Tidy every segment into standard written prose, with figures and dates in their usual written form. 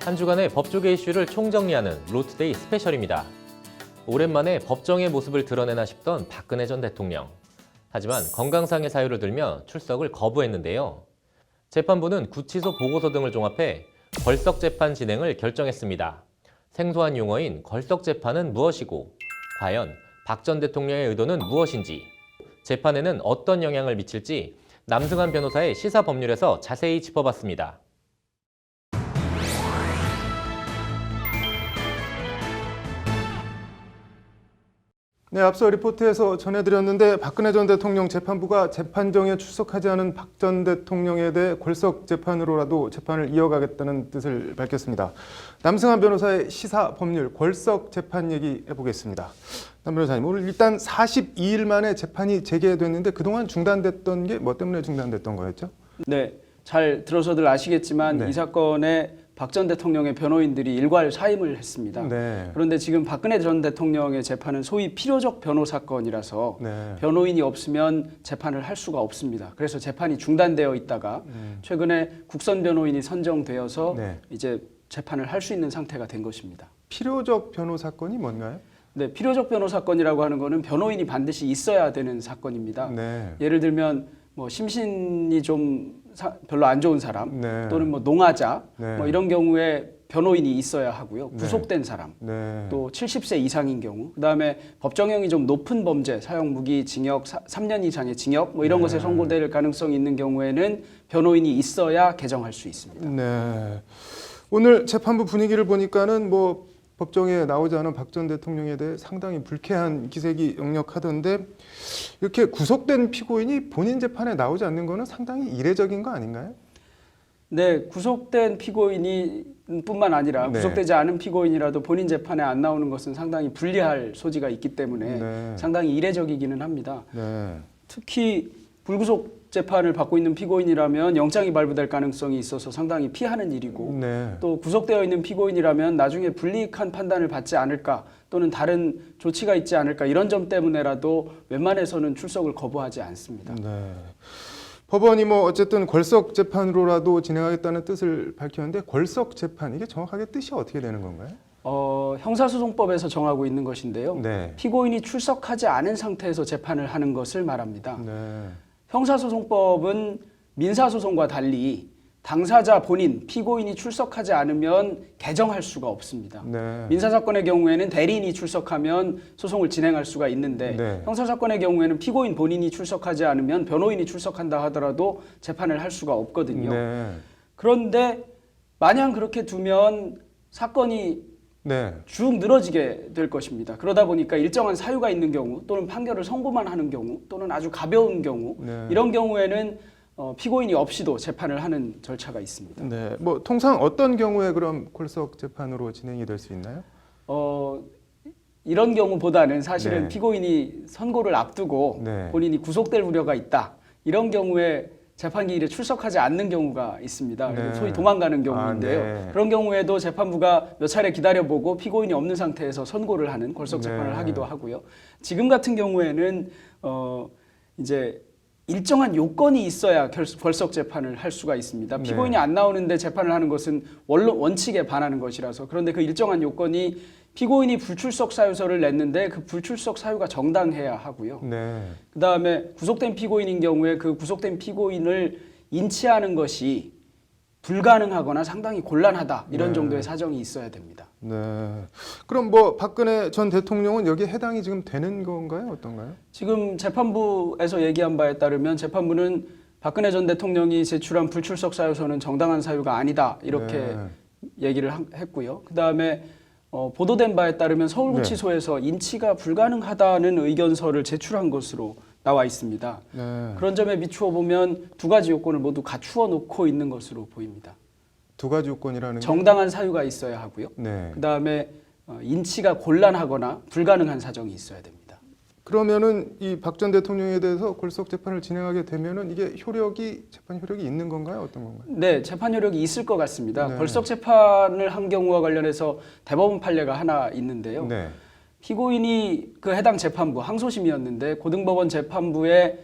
한 주간의 법조계 이슈를 총정리하는 로투데이 스페셜입니다. 오랜만에 법정의 모습을 드러내나 싶던 박근혜 전 대통령. 하지만 건강상의 사유를 들며 출석을 거부했는데요. 재판부는 구치소 보고서 등을 종합해 걸석재판 진행을 결정했습니다. 생소한 용어인 걸석재판은 무엇이고, 과연 박 전 대통령의 의도는 무엇인지, 재판에는 어떤 영향을 미칠지 남승환 변호사의 시사법률에서 자세히 짚어봤습니다. 네, 앞서 리포트에서 전해드렸는데 박근혜 전 대통령 재판부가 재판정에 출석하지 않은 박 전 대통령에 대해 걸석 재판으로라도 재판을 이어가겠다는 뜻을 밝혔습니다. 남승환 변호사의 시사법률 걸석 재판 얘기 해보겠습니다. 남 변호사님, 오늘 일단 42일 만에 재판이 재개됐는데 그동안 중단됐던 게 뭐 때문에 중단됐던 거였죠? 네, 잘 들어서들 아시겠지만 네. 이 사건에 박 전 대통령의 변호인들이 일괄 사임을 했습니다. 네. 그런데 지금 박근혜 전 대통령의 재판은 소위 필요적 변호 사건이라서 네. 변호인이 없으면 재판을 할 수가 없습니다. 그래서 재판이 중단되어 있다가 최근에 국선 변호인이 선정되어서 네. 이제 재판을 할 수 있는 상태가 된 것입니다. 필요적 변호 사건이 뭔가요? 네, 필요적 변호 사건이라고 하는 것은 변호인이 반드시 있어야 되는 사건입니다. 네. 예를 들면 뭐 심신이 좀 별로 안 좋은 사람, 네. 또는 뭐 농아자, 네. 뭐 이런 경우에 변호인이 있어야 하고요. 구속된 사람, 네. 또 70세 이상인 경우, 그다음에 법정형이 좀 높은 범죄, 사형 무기, 징역 3년 이상의 징역, 뭐 이런 것에 선고될 가능성이 있는 경우에는 변호인이 있어야 개정할 수 있습니다. 네. 오늘 재판부 분위기를 보니까는 뭐 법정에 나오지 않은 박 전 대통령에 대해 상당히 불쾌한 기색이 역력하던데, 이렇게 구속된 피고인이 본인 재판에 나오지 않는 거는 상당히 이례적인 거 아닌가요? 네, 구속된 피고인이 뿐만 아니라 네. 구속되지 않은 피고인이라도 본인 재판에 안 나오는 것은 상당히 불리할 소지가 있기 때문에 네. 상당히 이례적이기는 합니다. 네. 특히 불구속 재판을 받고 있는 피고인이라면 영장이 발부될 가능성이 있어서 상당히 피하는 일이고, 네. 또 구속되어 있는 피고인이라면 나중에 불이익한 판단을 받지 않을까, 또는 다른 조치가 있지 않을까, 이런 점 때문에라도 웬만해서는 출석을 거부하지 않습니다. 네. 법원이 뭐 어쨌든 걸석 재판으로라도 진행하겠다는 뜻을 밝혔는데, 걸석 재판 이게 정확하게 뜻이 어떻게 되는 건가요? 형사소송법에서 정하고 있는 것인데요. 네. 피고인이 출석하지 않은 상태에서 재판을 하는 것을 말합니다. 네. 형사소송법은 민사소송과 달리 당사자 본인, 피고인이 출석하지 않으면 개정할 수가 없습니다. 네. 민사사건의 경우에는 대리인이 출석하면 소송을 진행할 수가 있는데, 네. 형사사건의 경우에는 피고인 본인이 출석하지 않으면 변호인이 출석한다 하더라도 재판을 할 수가 없거든요. 네. 그런데 마냥 그렇게 두면 사건이 네. 쭉 늘어지게 될 것입니다. 그러다 보니까 일정한 사유가 있는 경우, 또는 판결을 선고만 하는 경우, 또는 아주 가벼운 경우, 네. 이런 경우에는 피고인이 없이도 재판을 하는 절차가 있습니다. 네. 뭐 통상 어떤 경우에 그럼 걸석 재판으로 진행이 될 수 있나요? 이런 경우보다는 사실은 네. 피고인이 선고를 앞두고 네. 본인이 구속될 우려가 있다, 이런 경우에 재판기일에 출석하지 않는 경우가 있습니다. 네. 소위 도망가는 경우인데요. 네. 그런 경우에도 재판부가 몇 차례 기다려보고 피고인이 없는 상태에서 선고를 하는 걸석 재판을 네. 하기도 하고요. 지금 같은 경우에는 이제 일정한 요건이 있어야 걸석 재판을 할 수가 있습니다. 피고인이 네. 안 나오는데 재판을 하는 것은 원칙에 반하는 것이라서. 그런데 그 일정한 요건이 피고인이 불출석 사유서를 냈는데 그 불출석 사유가 정당해야 하고요. 네. 그다음에 구속된 피고인인 경우에 그 구속된 피고인을 인치하는 것이 불가능하거나 상당히 곤란하다, 이런 네. 정도의 사정이 있어야 됩니다. 네. 그럼 뭐 박근혜 전 대통령은 여기에 해당이 지금 되는 건가요? 어떤가요? 지금 재판부에서 얘기한 바에 따르면 재판부는 박근혜 전 대통령이 제출한 불출석 사유서는 정당한 사유가 아니다, 이렇게 네. 얘기를 했고요. 그다음에 보도된 바에 따르면 서울구치소에서 인치가 불가능하다는 의견서를 제출한 것으로 나와 있습니다. 네. 그런 점에 비추어 보면 두 가지 요건을 모두 갖추어 놓고 있는 것으로 보입니다. 두 가지 요건이라는 게? 정당한 사유가 있어야 하고요. 네. 그다음에 인치가 곤란하거나 불가능한 사정이 있어야 됩니다. 그러면은 이 박 전 대통령에 대해서 걸석 재판을 진행하게 되면은 이게 재판 효력이 있는 건가요? 어떤 건가요? 네, 재판 효력이 있을 것 같습니다. 네. 걸석 재판을 한 경우와 관련해서 대법원 판례가 하나 있는데요. 네. 피고인이 그 해당 재판부, 항소심이었는데 고등법원 재판부에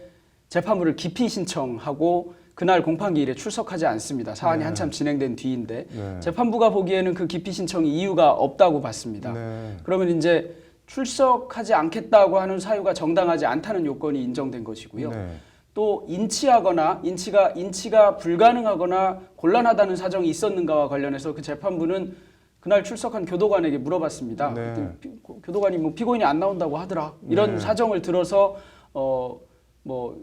재판부를 기피 신청하고 그날 공판기일에 출석하지 않습니다. 사안이 네. 한참 진행된 뒤인데 네. 재판부가 보기에는 그 기피 신청이 이유가 없다고 봤습니다. 네. 그러면 이제 출석하지 않겠다고 하는 사유가 정당하지 않다는 요건이 인정된 것이고요. 네. 또 인치가 불가능하거나 곤란하다는 사정이 있었는가와 관련해서 그 재판부는 그날 출석한 교도관에게 물어봤습니다. 네. 그랬더니 교도관이 뭐 피고인이 안 나온다고 하더라. 이런 네. 사정을 들어서 뭐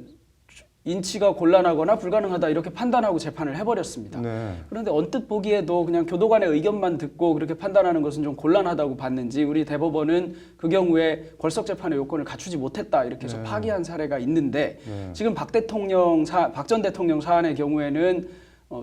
인치가 곤란하거나 불가능하다 이렇게 판단하고 재판을 해버렸습니다. 네. 그런데 언뜻 보기에도 그냥 교도관의 의견만 듣고 그렇게 판단하는 것은 좀 곤란하다고 봤는지 우리 대법원은 그 경우에 걸석 재판의 요건을 갖추지 못했다 이렇게 해서 네. 파기한 사례가 있는데 네. 지금 박 전 대통령 사안의 경우에는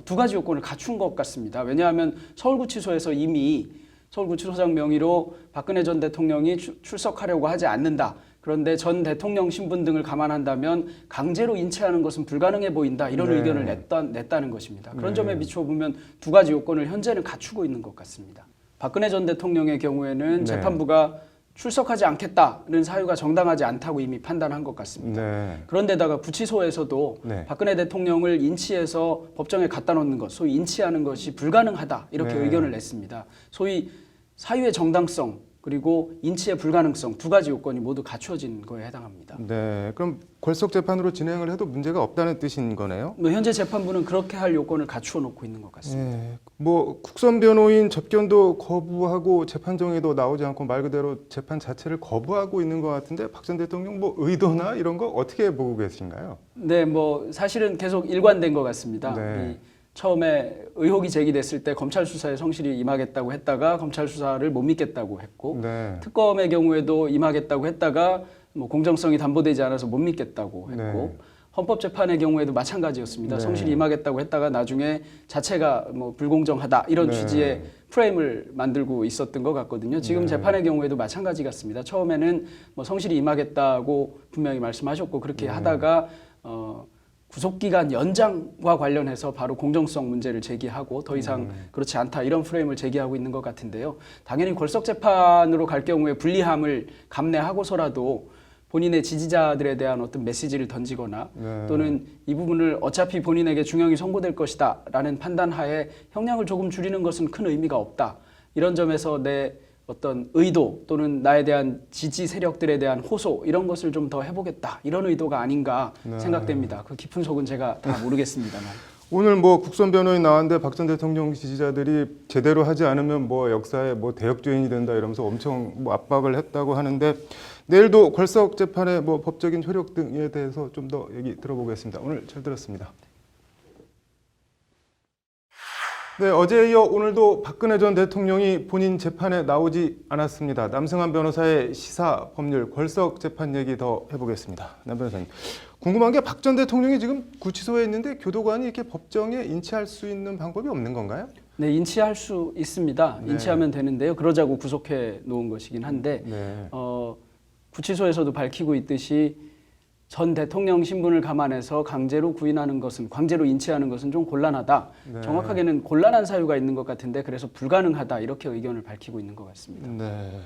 두 가지 요건을 갖춘 것 같습니다. 왜냐하면 서울구치소에서 이미 서울구치소장 명의로 박근혜 전 대통령이 출석하려고 하지 않는다. 그런데 전 대통령 신분 등을 감안한다면 강제로 인치하는 것은 불가능해 보인다. 이런 네. 의견을 냈다는 것입니다. 그런 네. 점에 비춰보면 두 가지 요건을 현재는 갖추고 있는 것 같습니다. 박근혜 전 대통령의 경우에는 네. 재판부가 출석하지 않겠다는 사유가 정당하지 않다고 이미 판단한 것 같습니다. 네. 그런데다가 구치소에서도 네. 박근혜 대통령을 인치해서 법정에 갖다 놓는 것, 소위 인치하는 것이 불가능하다 이렇게 네. 의견을 냈습니다. 소위 사유의 정당성 그리고 인치의 불가능성 두 가지 요건이 모두 갖추어진 거에 해당합니다. 네. 그럼 걸석 재판으로 진행을 해도 문제가 없다는 뜻인 거네요. 뭐 현재 재판부는 그렇게 할 요건을 갖추어 놓고 있는 것 같습니다. 네. 뭐 국선 변호인 접견도 거부하고 재판정에도 나오지 않고 말 그대로 재판 자체를 거부하고 있는 것 같은데 박 전 대통령 뭐 의도나 이런 거 어떻게 보고 계신가요? 네, 뭐 사실은 계속 일관된 것 같습니다. 네. 처음에 의혹이 제기됐을 때 검찰 수사에 성실히 임하겠다고 했다가 검찰 수사를 못 믿겠다고 했고 네. 특검의 경우에도 임하겠다고 했다가 뭐 공정성이 담보되지 않아서 못 믿겠다고 했고 네. 헌법재판의 경우에도 마찬가지였습니다. 네. 성실히 임하겠다고 했다가 나중에 자체가 뭐 불공정하다 이런 네. 취지의 프레임을 만들고 있었던 것 같거든요. 지금 네. 재판의 경우에도 마찬가지 같습니다. 처음에는 뭐 성실히 임하겠다고 분명히 말씀하셨고 그렇게 네. 하다가 구속기간 연장과 관련해서 바로 공정성 문제를 제기하고 더 이상 그렇지 않다 이런 프레임을 제기하고 있는 것 같은데요. 당연히 걸석재판으로 갈 경우에 불리함을 감내하고서라도 본인의 지지자들에 대한 어떤 메시지를 던지거나 네. 또는 이 부분을 어차피 본인에게 중형이 선고될 것이다 라는 판단하에 형량을 조금 줄이는 것은 큰 의미가 없다. 이런 점에서 내 어떤 의도 또는 나에 대한 지지 세력들에 대한 호소 이런 것을 좀 더 해보겠다 이런 의도가 아닌가 네. 생각됩니다. 그 깊은 속은 제가 다 모르겠습니다만. 오늘 뭐 국선 변호인 나왔는데 박 전 대통령 지지자들이 제대로 하지 않으면 뭐 역사의 뭐 대역죄인이 된다 이러면서 엄청 뭐 압박을 했다고 하는데 내일도 걸석 재판의 뭐 법적인 효력 등에 대해서 좀 더 얘기 들어보겠습니다. 오늘 잘 들었습니다. 네, 어제에 이어 오늘도 박근혜 전 대통령이 본인 재판에 나오지 않았습니다. 남승환 변호사의 시사 법률 걸석 재판 얘기 더 해보겠습니다. 남 변호사님, 궁금한 게 박 전 대통령이 지금 구치소에 있는데 교도관이 이렇게 법정에 인치할 수 있는 방법이 없는 건가요? 네, 인치할 수 있습니다. 네. 인치하면 되는데요. 그러자고 구속해 놓은 것이긴 한데 네. 구치소에서도 밝히고 있듯이 전 대통령 신분을 감안해서 강제로 구인하는 것은 강제로 인치하는 것은 좀 곤란하다. 네. 정확하게는 곤란한 사유가 있는 것 같은데 그래서 불가능하다 이렇게 의견을 밝히고 있는 것 같습니다. 네.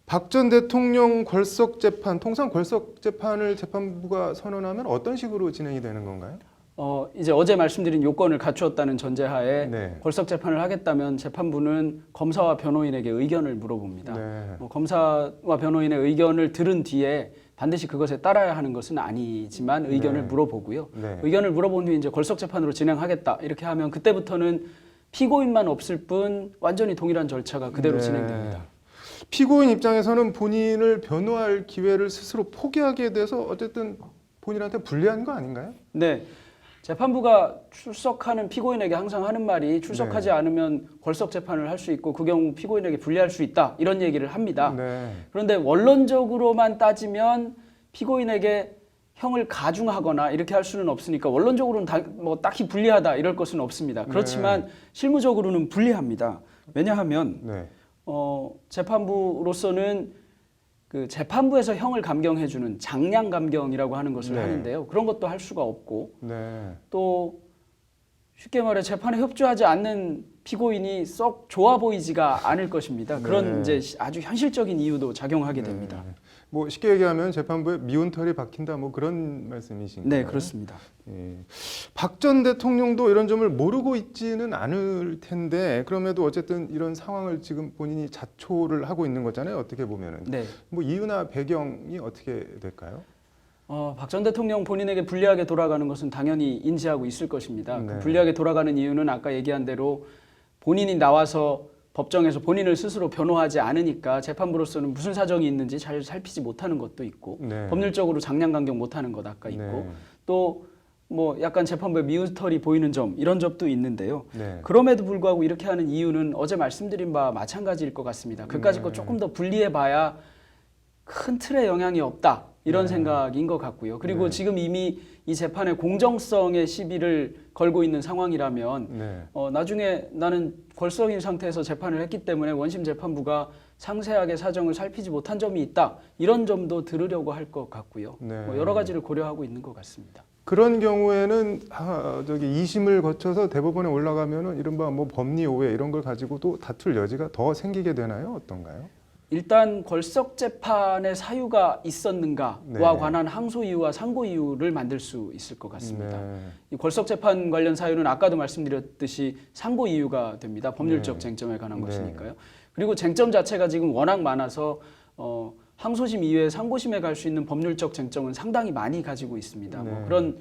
박 전 대통령 걸석 재판, 통상 걸석 재판을 재판부가 선언하면 어떤 식으로 진행이 되는 건가요? 이제 어제 말씀드린 요건을 갖추었다는 전제하에 네. 걸석 재판을 하겠다면 재판부는 검사와 변호인에게 의견을 물어봅니다. 네. 검사와 변호인의 의견을 들은 뒤에 반드시 그것에 따라야 하는 것은 아니지만 의견을 네. 물어보고요. 네. 의견을 물어본 뒤에 이제 걸석 재판으로 진행하겠다 이렇게 하면 그때부터는 피고인만 없을 뿐 완전히 동일한 절차가 그대로 네. 진행됩니다. 피고인 입장에서는 본인을 변호할 기회를 스스로 포기하게 돼서 어쨌든 본인한테 불리한 거 아닌가요? 네. 재판부가 출석하는 피고인에게 항상 하는 말이 출석하지 네. 않으면 걸석 재판을 할 수 있고 그 경우 피고인에게 불리할 수 있다 이런 얘기를 합니다. 네. 그런데 원론적으로만 따지면 피고인에게 형을 가중하거나 이렇게 할 수는 없으니까 원론적으로는 뭐 딱히 불리하다 이럴 것은 없습니다. 그렇지만 실무적으로는 불리합니다. 왜냐하면 네. 재판부로서는 그 재판부에서 형을 감경해주는 장량 감경이라고 하는 것을 네. 하는데요. 그런 것도 할 수가 없고 네. 또 쉽게 말해 재판에 협조하지 않는 피고인이 썩 좋아 보이지가 않을 것입니다. 그런 네. 이제 아주 현실적인 이유도 작용하게 됩니다. 뭐 쉽게 얘기하면 재판부에 미운 털이 박힌다 뭐 그런 말씀이신가요? 네, 그렇습니다. 예. 박 전 대통령도 이런 점을 모르고 있지는 않을 텐데 그럼에도 어쨌든 이런 상황을 지금 본인이 자초를 하고 있는 거잖아요. 어떻게 보면은. 네. 뭐 이유나 배경이 어떻게 될까요? 박 전 대통령 본인에게 불리하게 돌아가는 것은 당연히 인지하고 있을 것입니다. 네. 그 불리하게 돌아가는 이유는 아까 얘기한 대로 본인이 나와서 법정에서 본인을 스스로 변호하지 않으니까 재판부로서는 무슨 사정이 있는지 잘 살피지 못하는 것도 있고 네. 법률적으로 장량간경 못하는 것 아까 있고 네. 또 뭐 약간 재판부에 미우털이 보이는 점 이런 점도 있는데요. 네. 그럼에도 불구하고 이렇게 하는 이유는 어제 말씀드린 바와 마찬가지일 것 같습니다. 그까짓 네. 거 조금 더 분리해봐야 큰 틀에 영향이 없다 이런 네. 생각인 것 같고요. 그리고 네. 지금 이미 이 재판의 공정성에 시비를 걸고 있는 상황이라면 네. 나중에 나는 걸석인 상태에서 재판을 했기 때문에 원심 재판부가 상세하게 사정을 살피지 못한 점이 있다 이런 점도 들으려고 할 것 같고요. 네. 뭐 여러 가지를 고려하고 있는 것 같습니다. 그런 경우에는 저기 2심을 거쳐서 대법원에 올라가면은 이른바 뭐 법리 오해 이런 걸 가지고도 다툴 여지가 더 생기게 되나요? 어떤가요? 일단 걸석 재판의 사유가 있었는가와 네. 관한 항소 이유와 상고 이유를 만들 수 있을 것 같습니다. 네. 이 걸석 재판 관련 사유는 아까도 말씀드렸듯이 상고 이유가 됩니다. 법률적 네. 쟁점에 관한 네. 것이니까요. 그리고 쟁점 자체가 지금 워낙 많아서 항소심 이외에 상고심에 갈 수 있는 법률적 쟁점은 상당히 많이 가지고 있습니다. 네. 뭐 그런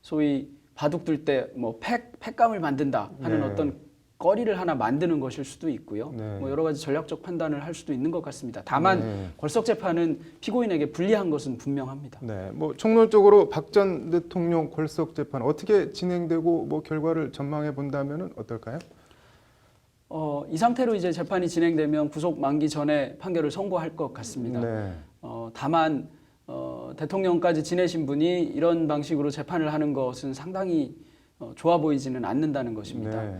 소위 바둑둘 때 뭐 팩감을 만든다 하는 네. 어떤 거리를 하나 만드는 것일 수도 있고요. 네. 뭐 여러 가지 전략적 판단을 할 수도 있는 것 같습니다. 다만 네. 걸석 재판은 피고인에게 불리한 것은 분명합니다. 네, 뭐 총론적으로 박 전 대통령 걸석 재판 어떻게 진행되고 뭐 결과를 전망해 본다면은 어떨까요? 이 상태로 이제 재판이 진행되면 구속 만기 전에 판결을 선고할 것 같습니다. 네. 다만 대통령까지 지내신 분이 이런 방식으로 재판을 하는 것은 상당히 좋아 보이지는 않는다는 것입니다. 네.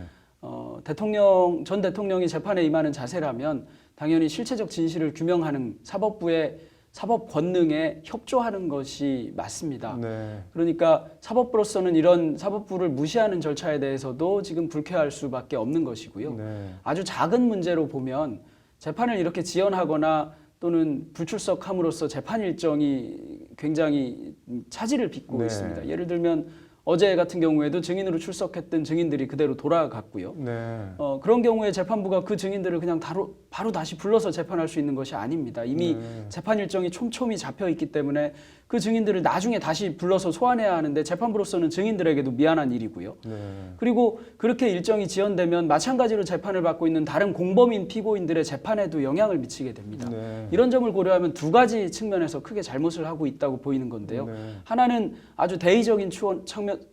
전 대통령이 재판에 임하는 자세라면 당연히 실체적 진실을 규명하는 사법부의 사법 권능에 협조하는 것이 맞습니다. 네. 그러니까 사법부로서는 이런 사법부를 무시하는 절차에 대해서도 지금 불쾌할 수밖에 없는 것이고요. 네. 아주 작은 문제로 보면 재판을 이렇게 지연하거나 또는 불출석함으로써 재판 일정이 굉장히 차질을 빚고 네. 있습니다. 예를 들면 어제 같은 경우에도 증인으로 출석했던 증인들이 그대로 돌아갔고요. 네. 그런 경우에 재판부가 그 증인들을 그냥 바로 다시 불러서 재판할 수 있는 것이 아닙니다. 이미 네. 재판 일정이 촘촘히 잡혀 있기 때문에 그 증인들을 나중에 다시 불러서 소환해야 하는데 재판부로서는 증인들에게도 미안한 일이고요. 네. 그리고 그렇게 일정이 지연되면 마찬가지로 재판을 받고 있는 다른 공범인 피고인들의 재판에도 영향을 미치게 됩니다. 네. 이런 점을 고려하면 두 가지 측면에서 크게 잘못을 하고 있다고 보이는 건데요. 네. 하나는 아주 대의적인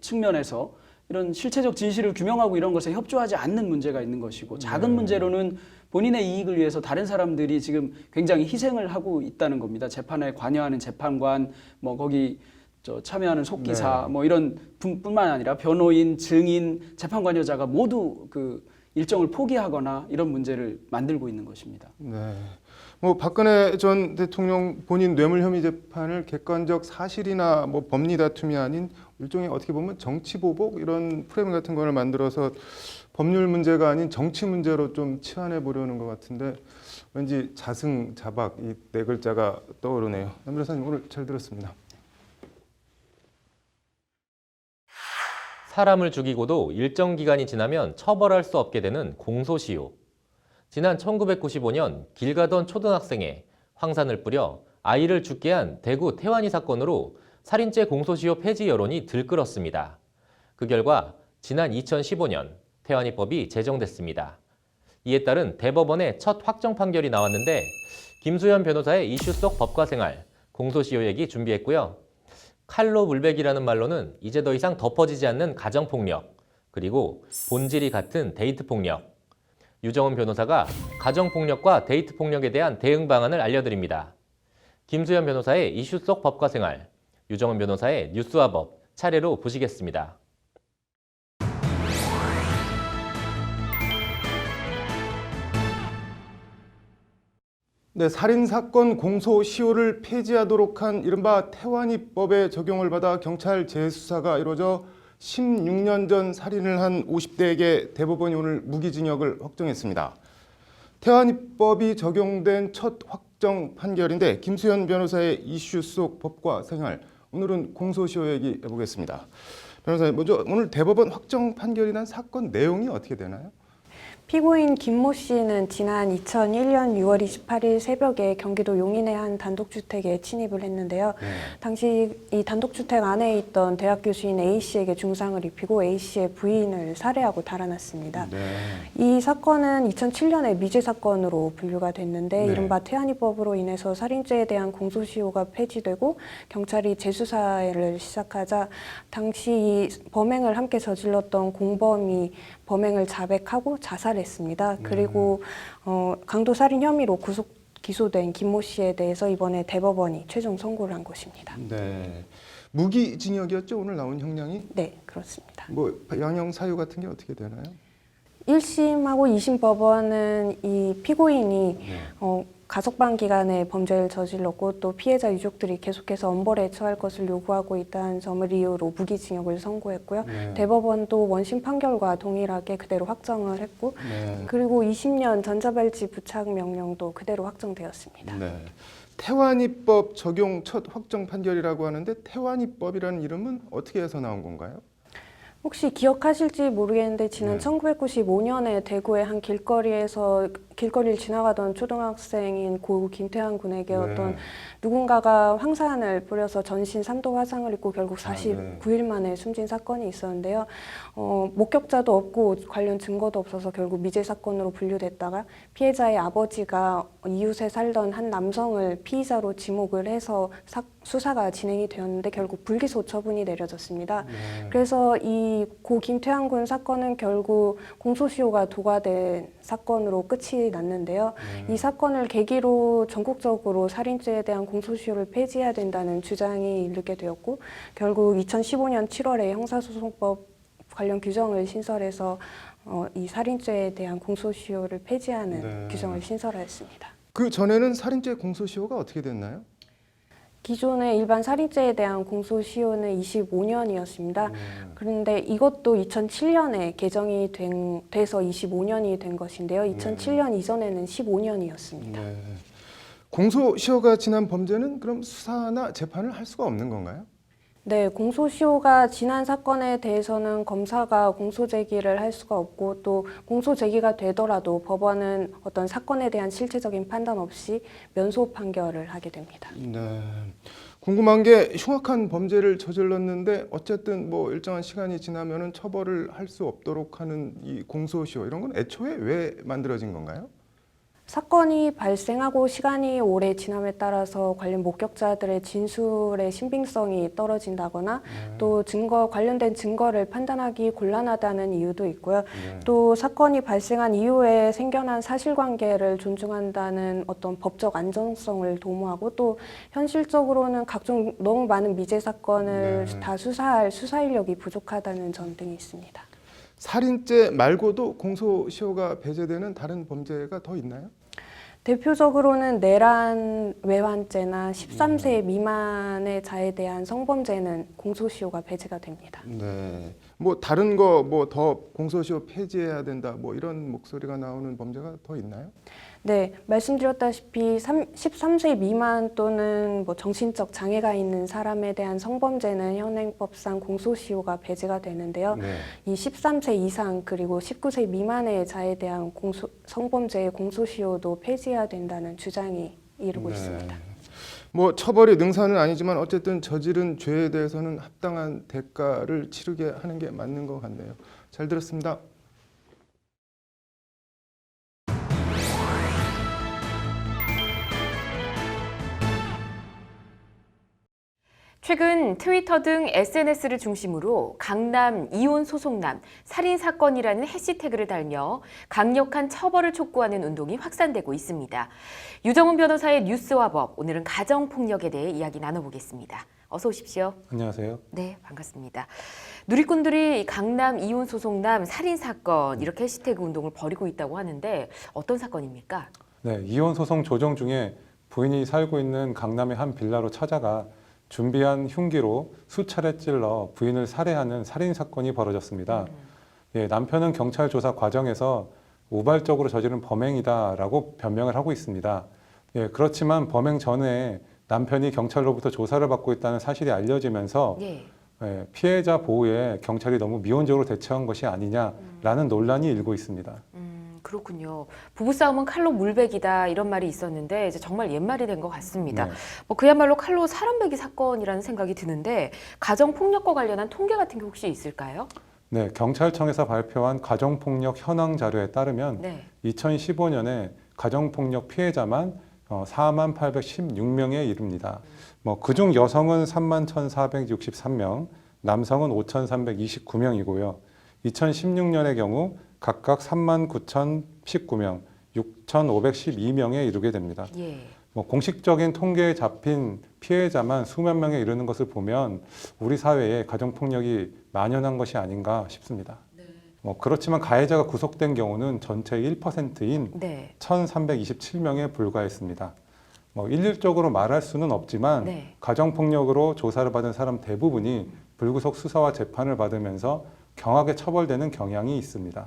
측면에서 이런 실체적 진실을 규명하고 이런 것에 협조하지 않는 문제가 있는 것이고 작은 문제로는 본인의 이익을 위해서 다른 사람들이 지금 굉장히 희생을 하고 있다는 겁니다. 재판에 관여하는 재판관, 뭐 거기 참여하는 속기사, 네. 뭐 이런 뿐만 아니라 변호인, 증인, 재판 관여자가 모두 그 일정을 포기하거나 이런 문제를 만들고 있는 것입니다. 네. 뭐 박근혜 전 대통령 본인 뇌물 혐의 재판을 객관적 사실이나 뭐 법리 다툼이 아닌 일종의 어떻게 보면 정치 보복 이런 프레임 같은 걸 만들어서 법률 문제가 아닌 정치 문제로 좀 치환해 보려는 것 같은데 왠지 자승자박 이 네 글자가 떠오르네요. 남 변호사님 오늘 잘 들었습니다. 사람을 죽이고도 일정 기간이 지나면 처벌할 수 없게 되는 공소시효. 지난 1995년 길 가던 초등학생에 황산을 뿌려 아이를 죽게 한 대구 태완이 사건으로 살인죄 공소시효 폐지 여론이 들끓었습니다. 그 결과 지난 2015년 태완이법이 제정됐습니다. 이에 따른 대법원의 첫 확정 판결이 나왔는데 김수현 변호사의 이슈 속 법과 생활, 공소시효 얘기 준비했고요. 칼로 물베기라는 말로는 이제 더 이상 덮어지지 않는 가정폭력, 그리고 본질이 같은 데이트폭력. 유정은 변호사가 가정폭력과 데이트폭력에 대한 대응 방안을 알려드립니다. 김수현 변호사의 이슈 속 법과 생활, 유정은 변호사의 뉴스와 법 차례로 보시겠습니다. 네, 살인사건 공소시효를 폐지하도록 한 이른바 태완이법의 적용을 받아 경찰 재수사가 이루어져 16년 전 살인을 한 50대에게 대법원이 오늘 무기징역을 확정했습니다. 태완이법이 적용된 첫 확정 판결인데 김수현 변호사의 이슈 속 법과 생활. 오늘은 공소시효 얘기 해보겠습니다. 변호사님, 먼저 오늘 대법원 확정 판결이 난 사건 내용이 어떻게 되나요? 피고인 김모 씨는 지난 2001년 6월 28일 새벽에 경기도 용인의 한 단독주택에 침입을 했는데요. 당시 이 단독주택 안에 있던 대학 교수인 A 씨에게 중상을 입히고 A 씨의 부인을 살해하고 달아났습니다. 이 사건은 2007년에 미제 사건으로 분류가 됐는데 이른바 태안이법으로 인해서 살인죄에 대한 공소시효가 폐지되고 경찰이 재수사를 시작하자 당시 이 범행을 함께 저질렀던 공범이 범행을 자백하고 자살했습니다. 그리고 강도 살인 혐의로 구속 기소된 김모 씨에 대해서 이번에 대법원이 최종 선고를 한 것입니다. 네. 무기징역이었죠, 오늘 나온 형량이? 네, 그렇습니다. 뭐 양형 사유 같은 게 어떻게 되나요? 1심하고 2심 법원은 이 피고인이 가석방 기간에 범죄를 저질렀고 또 피해자 유족들이 계속해서 엄벌에 처할 것을 요구하고 있다는 점을 이유로 무기징역을 선고했고요. 대법원도 원심 판결과 동일하게 그대로 확정을 했고 그리고 20년 전자발찌 부착 명령도 그대로 확정되었습니다. 네. 태완이법 적용 첫 확정 판결이라고 하는데 태완이법이라는 이름은 어떻게 해서 나온 건가요? 혹시 기억하실지 모르겠는데 지난 1995년에 대구의 한 길거리를 지나가던 초등학생인 고 김태환 군에게 어떤 누군가가 황산을 뿌려서 전신 3도 화상을 입고 결국 49일 만에 숨진 사건이 있었는데요. 목격자도 없고 관련 증거도 없어서 결국 미제 사건으로 분류됐다가 피해자의 아버지가 이웃에 살던 한 남성을 피의자로 지목을 해서 수사가 진행이 되었는데 결국 불기소 처분이 내려졌습니다. 그래서 이 고 김태환 군 사건은 결국 공소시효가 도과된 사건으로 끝이 났는데요. 이 사건을 계기로 전국적으로 살인죄에 대한 공소시효를 폐지해야 된다는 주장이 일르게 되었고 결국 2015년 7월에 형사소송법 관련 규정을 신설해서 이 살인죄에 대한 공소시효를 폐지하는 규정을 신설하였습니다. 그 전에는 살인죄 공소시효가 어떻게 됐나요? 기존의 일반 살인죄에 대한 공소시효는 25년이었습니다. 그런데 이것도 2007년에 개정이 돼서 25년이 된 것인데요. 2007년 이전에는 15년이었습니다. 공소시효가 지난 범죄는 그럼 수사나 재판을 할 수가 없는 건가요? 네, 공소시효가 지난 사건에 대해서는 검사가 공소제기를 할 수가 없고 또 공소제기가 되더라도 법원은 어떤 사건에 대한 실체적인 판단 없이 면소 판결을 하게 됩니다. 네. 궁금한 게 흉악한 범죄를 저질렀는데 어쨌든 뭐 일정한 시간이 지나면은 처벌을 할 수 없도록 하는 이 공소시효 이런 건 애초에 왜 만들어진 건가요? 사건이 발생하고 시간이 오래 지남에 따라서 관련 목격자들의 진술의 신빙성이 떨어진다거나 또 관련된 증거를 판단하기 곤란하다는 이유도 있고요. 또 사건이 발생한 이후에 생겨난 사실관계를 존중한다는 어떤 법적 안정성을 도모하고 또 현실적으로는 각종 너무 많은 미제 사건을 다 수사할 수사 인력이 부족하다는 점 등이 있습니다. 살인죄 말고도 공소시효가 배제되는 다른 범죄가 더 있나요? 대표적으로는 내란 외환죄나 13세 미만의 자에 대한 성범죄는 공소시효가 배제가 됩니다. 네. 뭐 다른 거 뭐 더 공소시효 폐지해야 된다 뭐 이런 목소리가 나오는 범죄가 더 있나요? 네, 말씀드렸다시피 13세 미만 또는 뭐 정신적 장애가 있는 사람에 대한 성범죄는 현행법상 공소시효가 배제가 되는데요. 이 13세 이상 그리고 19세 미만의 자에 대한 성범죄의 공소시효도 폐지해야 된다는 주장이 이르고 있습니다. 뭐 처벌이 능사는 아니지만 어쨌든 저지른 죄에 대해서는 합당한 대가를 치르게 하는 게 맞는 것 같네요. 잘 들었습니다. 최근 트위터 등 SNS를 중심으로 강남 이혼 소송남 살인 사건이라는 해시태그를 달며 강력한 처벌을 촉구하는 운동이 확산되고 있습니다. 유정훈 변호사의 뉴스와 법, 오늘은 가정폭력에 대해 이야기 나눠보겠습니다. 어서 오십시오. 안녕하세요. 네, 반갑습니다. 누리꾼들이 강남 이혼 소송남 살인 사건 이렇게 해시태그 운동을 벌이고 있다고 하는데 어떤 사건입니까? 네, 이혼 소송 조정 중에 부인이 살고 있는 강남의 한 빌라로 찾아가 준비한 흉기로 수차례 찔러 부인을 살해하는 살인 사건이 벌어졌습니다. 예, 남편은 경찰 조사 과정에서 우발적으로 저지른 범행이다라고 변명을 하고 있습니다. 예, 그렇지만 범행 전에 남편이 경찰로부터 조사를 받고 있다는 사실이 알려지면서 예. 예, 피해자 보호에 경찰이 너무 미온적으로 대처한 것이 아니냐라는 논란이 일고 있습니다. 그렇군요. 부부싸움은 칼로 물베기다 이런 말이 있었는데 이제 정말 옛말이 된 것 같습니다. 네. 뭐 그야말로 칼로 사람 베기 사건이라는 생각이 드는데 가정폭력과 관련한 통계 같은 게 혹시 있을까요? 네, 경찰청에서 발표한 가정폭력 현황 자료에 따르면 네. 2015년에 가정폭력 피해자만 4816명에 이릅니다. 뭐 그중 여성은 31,463명, 남성은 5,329명이고요. 2016년의 경우 각각 39,019명, 6,512명에 이르게 됩니다. 예. 뭐 공식적인 통계에 잡힌 피해자만 수만 명에 이르는 것을 보면 우리 사회에 가정폭력이 만연한 것이 아닌가 싶습니다. 뭐 그렇지만 가해자가 구속된 경우는 전체의 1%인 네. 1,327명에 불과했습니다. 뭐 일률적으로 말할 수는 없지만 네. 가정폭력으로 조사를 받은 사람 대부분이 불구속 수사와 재판을 받으면서 경하게 처벌되는 경향이 있습니다.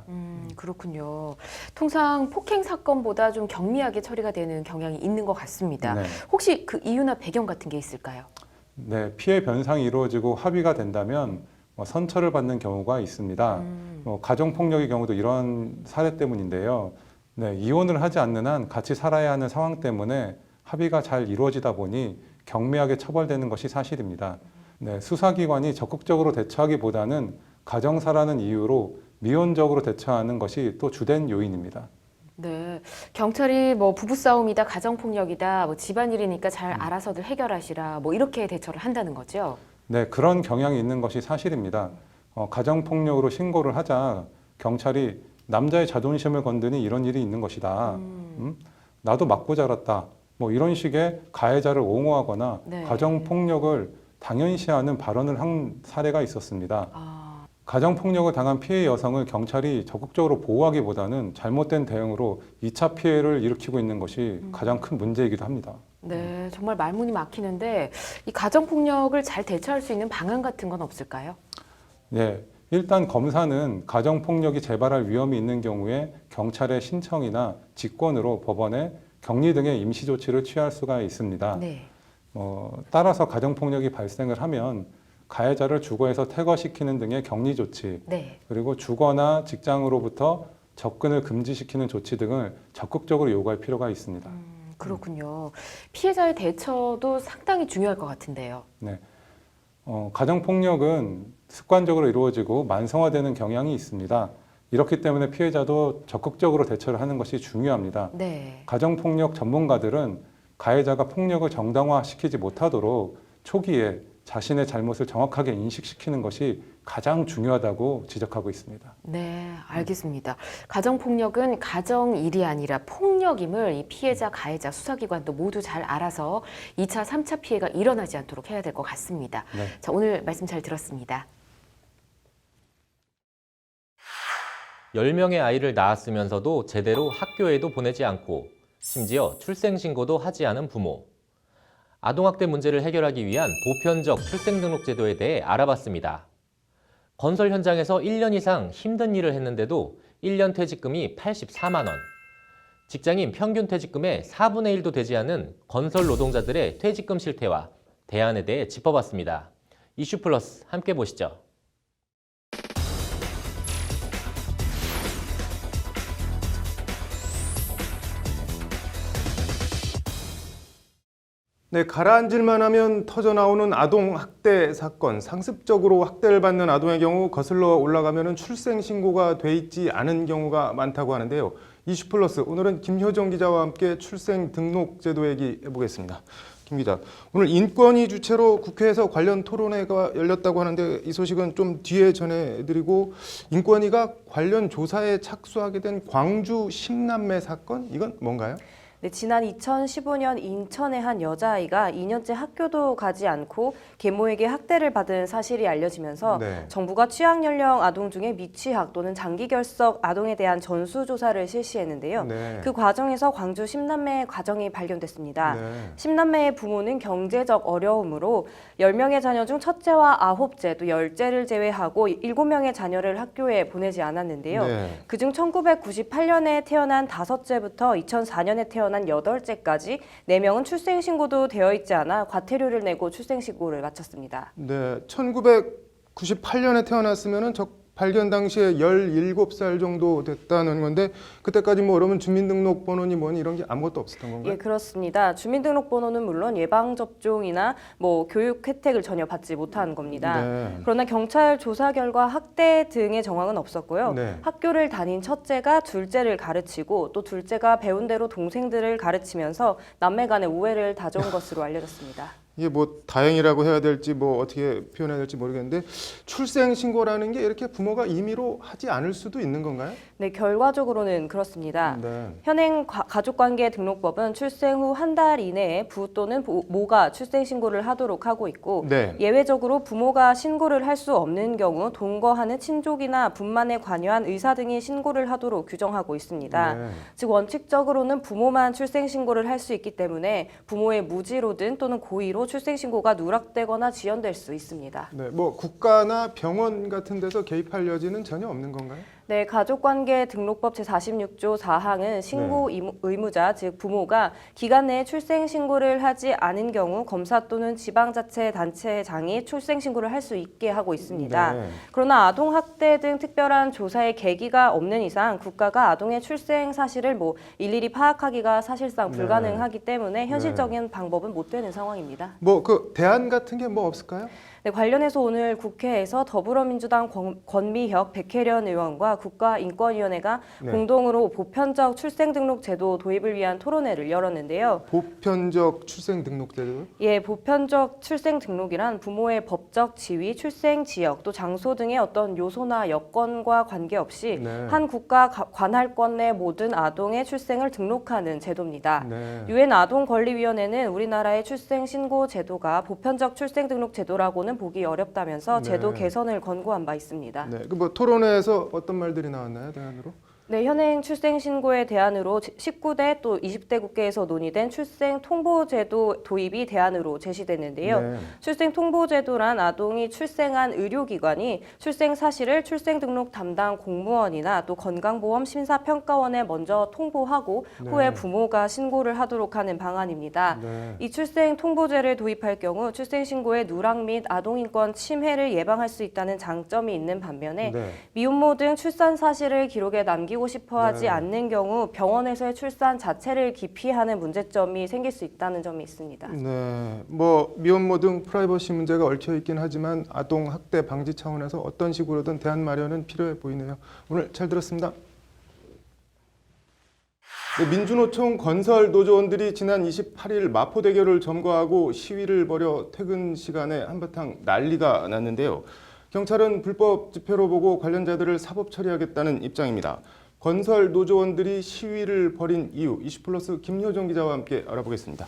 그렇군요. 통상 폭행 사건보다 좀 경미하게 처리가 되는 경향이 있는 것 같습니다. 네. 혹시 그 이유나 배경 같은 게 있을까요? 네, 피해 변상이 이루어지고 합의가 된다면 선처를 받는 경우가 있습니다. 가정폭력의 경우도 이런 사례 때문인데요. 네, 이혼을 하지 않는 한 같이 살아야 하는 상황 때문에 합의가 잘 이루어지다 보니 경미하게 처벌되는 것이 사실입니다. 네, 수사기관이 적극적으로 대처하기보다는 가정사라는 이유로 미온적으로 대처하는 것이 또 주된 요인입니다. 네, 경찰이 뭐 부부싸움이다, 가정폭력이다, 뭐 집안일이니까 잘 알아서들 해결하시라, 뭐 이렇게 대처를 한다는 거죠. 네, 그런 경향이 있는 것이 사실입니다. 가정폭력으로 신고를 하자 경찰이 남자의 자존심을 건드니 이런 일이 있는 것이다. 나도 맞고 자랐다. 뭐 이런 식의 가해자를 옹호하거나 네. 가정폭력을 당연시하는 발언을 한 사례가 있었습니다. 아, 가정폭력을 당한 피해 여성을 경찰이 적극적으로 보호하기보다는 잘못된 대응으로 2차 피해를 일으키고 있는 것이 가장 큰 문제이기도 합니다. 네, 정말 말문이 막히는데 이 가정폭력을 잘 대처할 수 있는 방안 같은 건 없을까요? 네, 일단 검사는 가정폭력이 재발할 위험이 있는 경우에 경찰의 신청이나 직권으로 법원에 격리 등의 임시조치를 취할 수가 있습니다. 네. 따라서 가정폭력이 발생을 하면 가해자를 주거에서 퇴거시키는 등의 격리 조치, 네. 그리고 주거나 직장으로부터 접근을 금지시키는 조치 등을 적극적으로 요구할 필요가 있습니다. 그렇군요. 피해자의 대처도 상당히 중요할 것 같은데요. 네. 가정폭력은 습관적으로 이루어지고 만성화되는 경향이 있습니다. 이렇기 때문에 피해자도 적극적으로 대처를 하는 것이 중요합니다. 네. 가정폭력 전문가들은 가해자가 폭력을 정당화시키지 못하도록 초기에 자신의 잘못을 정확하게 인식시키는 것이 가장 중요하다고 지적하고 있습니다. 네, 알겠습니다. 가정폭력은 가정일이 아니라 폭력임을 이 피해자, 가해자, 수사기관도 모두 잘 알아서 2차, 3차 피해가 일어나지 않도록 해야 될 것 같습니다. 네. 자, 오늘 말씀 잘 들었습니다. 10명의 아이를 낳았으면서도 제대로 학교에도 보내지 않고 심지어 출생신고도 하지 않은 부모. 아동학대 문제를 해결하기 위한 보편적 출생등록제도에 대해 알아봤습니다. 건설 현장에서 1년 이상 힘든 일을 했는데도 1년 퇴직금이 84만 원. 직장인 평균 퇴직금의 4분의 1도 되지 않은 건설 노동자들의 퇴직금 실태와 대안에 대해 짚어봤습니다. 이슈 플러스 함께 보시죠. 네, 가라앉을만 하면 터져나오는 아동 학대 사건, 상습적으로 학대를 받는 아동의 경우 거슬러 올라가면 출생 신고가 돼 있지 않은 경우가 많다고 하는데요. 이슈 플러스 오늘은 김효정 기자와 함께 출생 등록 제도 얘기 해보겠습니다. 김 기자, 오늘 인권위 주최로 국회에서 관련 토론회가 열렸다고 하는데 이 소식은 좀 뒤에 전해드리고 인권위가 관련 조사에 착수하게 된 광주 10남매 사건, 이건 뭔가요? 네, 지난 2015년 인천의 한 여자아이가 2년째 학교도 가지 않고 계모에게 학대를 받은 사실이 알려지면서 네. 정부가 취약연령 아동 중에 미취학 또는 장기결석 아동에 대한 전수조사를 실시했는데요. 네. 그 과정에서 광주 10남매의 가정이 발견됐습니다. 네. 10남매의 부모는 경제적 어려움으로 10명의 자녀 중 첫째와 9째 또 10째를 제외하고 7명의 자녀를 학교에 보내지 않았는데요. 네. 그중 1998년에 태어난 5째부터 2004년에 태어난 태어난 8째까지 4명은 출생신고도 되어 있지 않아 과태료를 내고 출생신고를 마쳤습니다. 네, 1998년에 태어났으면은 발견 당시에 17살 정도 됐다는 건데 그때까지 뭐 그러면 주민등록번호니 뭐니 이런 게 아무것도 없었던 건가요? 예, 그렇습니다. 주민등록번호는 물론 예방접종이나 뭐 교육 혜택을 전혀 받지 못한 겁니다. 네. 그러나 경찰 조사 결과 학대 등의 정황은 없었고요. 네. 학교를 다닌 첫째가 둘째를 가르치고 또 둘째가 배운 대로 동생들을 가르치면서 남매 간의 우애를 다져온 것으로 알려졌습니다. 이게 뭐 다행이라고 해야 될지 뭐 어떻게 표현해야 될지 모르겠는데 출생 신고라는 게 이렇게 부모가 임의로 하지 않을 수도 있는 건가요? 네, 결과적으로는 그렇습니다. 네. 현행 가족관계등록법은 출생 후 한 달 이내에 부 또는 모가 출생신고를 하도록 하고 있고 네. 예외적으로 부모가 신고를 할 수 없는 경우 동거하는 친족이나 분만에 관여한 의사 등이 신고를 하도록 규정하고 있습니다. 네. 즉 원칙적으로는 부모만 출생신고를 할 수 있기 때문에 부모의 무지로든 또는 고의로 출생신고가 누락되거나 지연될 수 있습니다. 네, 뭐 국가나 병원 같은 데서 개입할 여지는 전혀 없는 건가요? 네, 가족관계등록법 제46조 4항은 신고 의무자, 즉 부모가 기간 내에 출생신고를 하지 않은 경우 검사 또는 지방자치단체장이 출생신고를 할 수 있게 하고 있습니다. 네. 그러나 아동학대 등 특별한 조사의 계기가 없는 이상 국가가 아동의 출생 사실을 뭐 일일이 파악하기가 사실상 불가능하기 때문에 현실적인 방법은 못 되는 상황입니다. 뭐 그 대안 같은 게 뭐 없을까요? 네, 관련해서 오늘 국회에서 더불어민주당 권미혁, 백혜련 의원과 국가인권위원회가 네. 공동으로 보편적 출생등록 제도 도입을 위한 토론회를 열었는데요. 보편적 출생 등록제도. 예, 보편적 출생등록이란 부모의 법적 지위, 출생 지역, 또 장소 등의 어떤 요소나 여건과 관계없이 네. 한 국가 관할권 내 모든 아동의 출생을 등록하는 제도입니다. 네. 유엔 아동권리위원회는 우리나라의 출생신고 제도가 보편적 출생등록 제도라고는 보기 어렵다면서 제도 네. 개선을 권고한 바 있습니다. 네, 그 뭐 토론회에서 어떤 말들이 나왔나요, 대안으로? 네, 현행 출생신고에 대안으로 19대 또 20대 국회에서 논의된 출생통보제도 도입이 대안으로 제시됐는데요. 네. 출생통보제도란 아동이 출생한 의료기관이 출생 사실을 출생등록 담당 공무원이나 또 건강보험심사평가원에 먼저 통보하고 네. 후에 부모가 신고를 하도록 하는 방안입니다. 네. 이 출생통보제를 도입할 경우 출생신고의 누락 및 아동인권 침해를 예방할 수 있다는 장점이 있는 반면에 네. 미혼모 등 출산 사실을 기록에 남기고 싶어하지 네. 않는 경우 병원에서의 출산 자체를 기피하는 문제점이 생길 수 있다는 점이 있습니다. 네, 뭐 미혼모 등 프라이버시 문제가 얽혀 있긴 하지만 아동 학대 방지 차원에서 어떤 식으로든 대안 마련은 필요해 보이네요. 오늘 잘 들었습니다. 네, 민주노총 건설 노조원들이 지난 28일 마포대교를 점거하고 시위를 벌여 퇴근 시간에 한바탕 난리가 났는데요. 경찰은 불법 집회로 보고 관련자들을 사법 처리하겠다는 입장입니다. 건설 노조원들이 시위를 벌인 이유, 이슈플러스 김효정 기자와 함께 알아보겠습니다.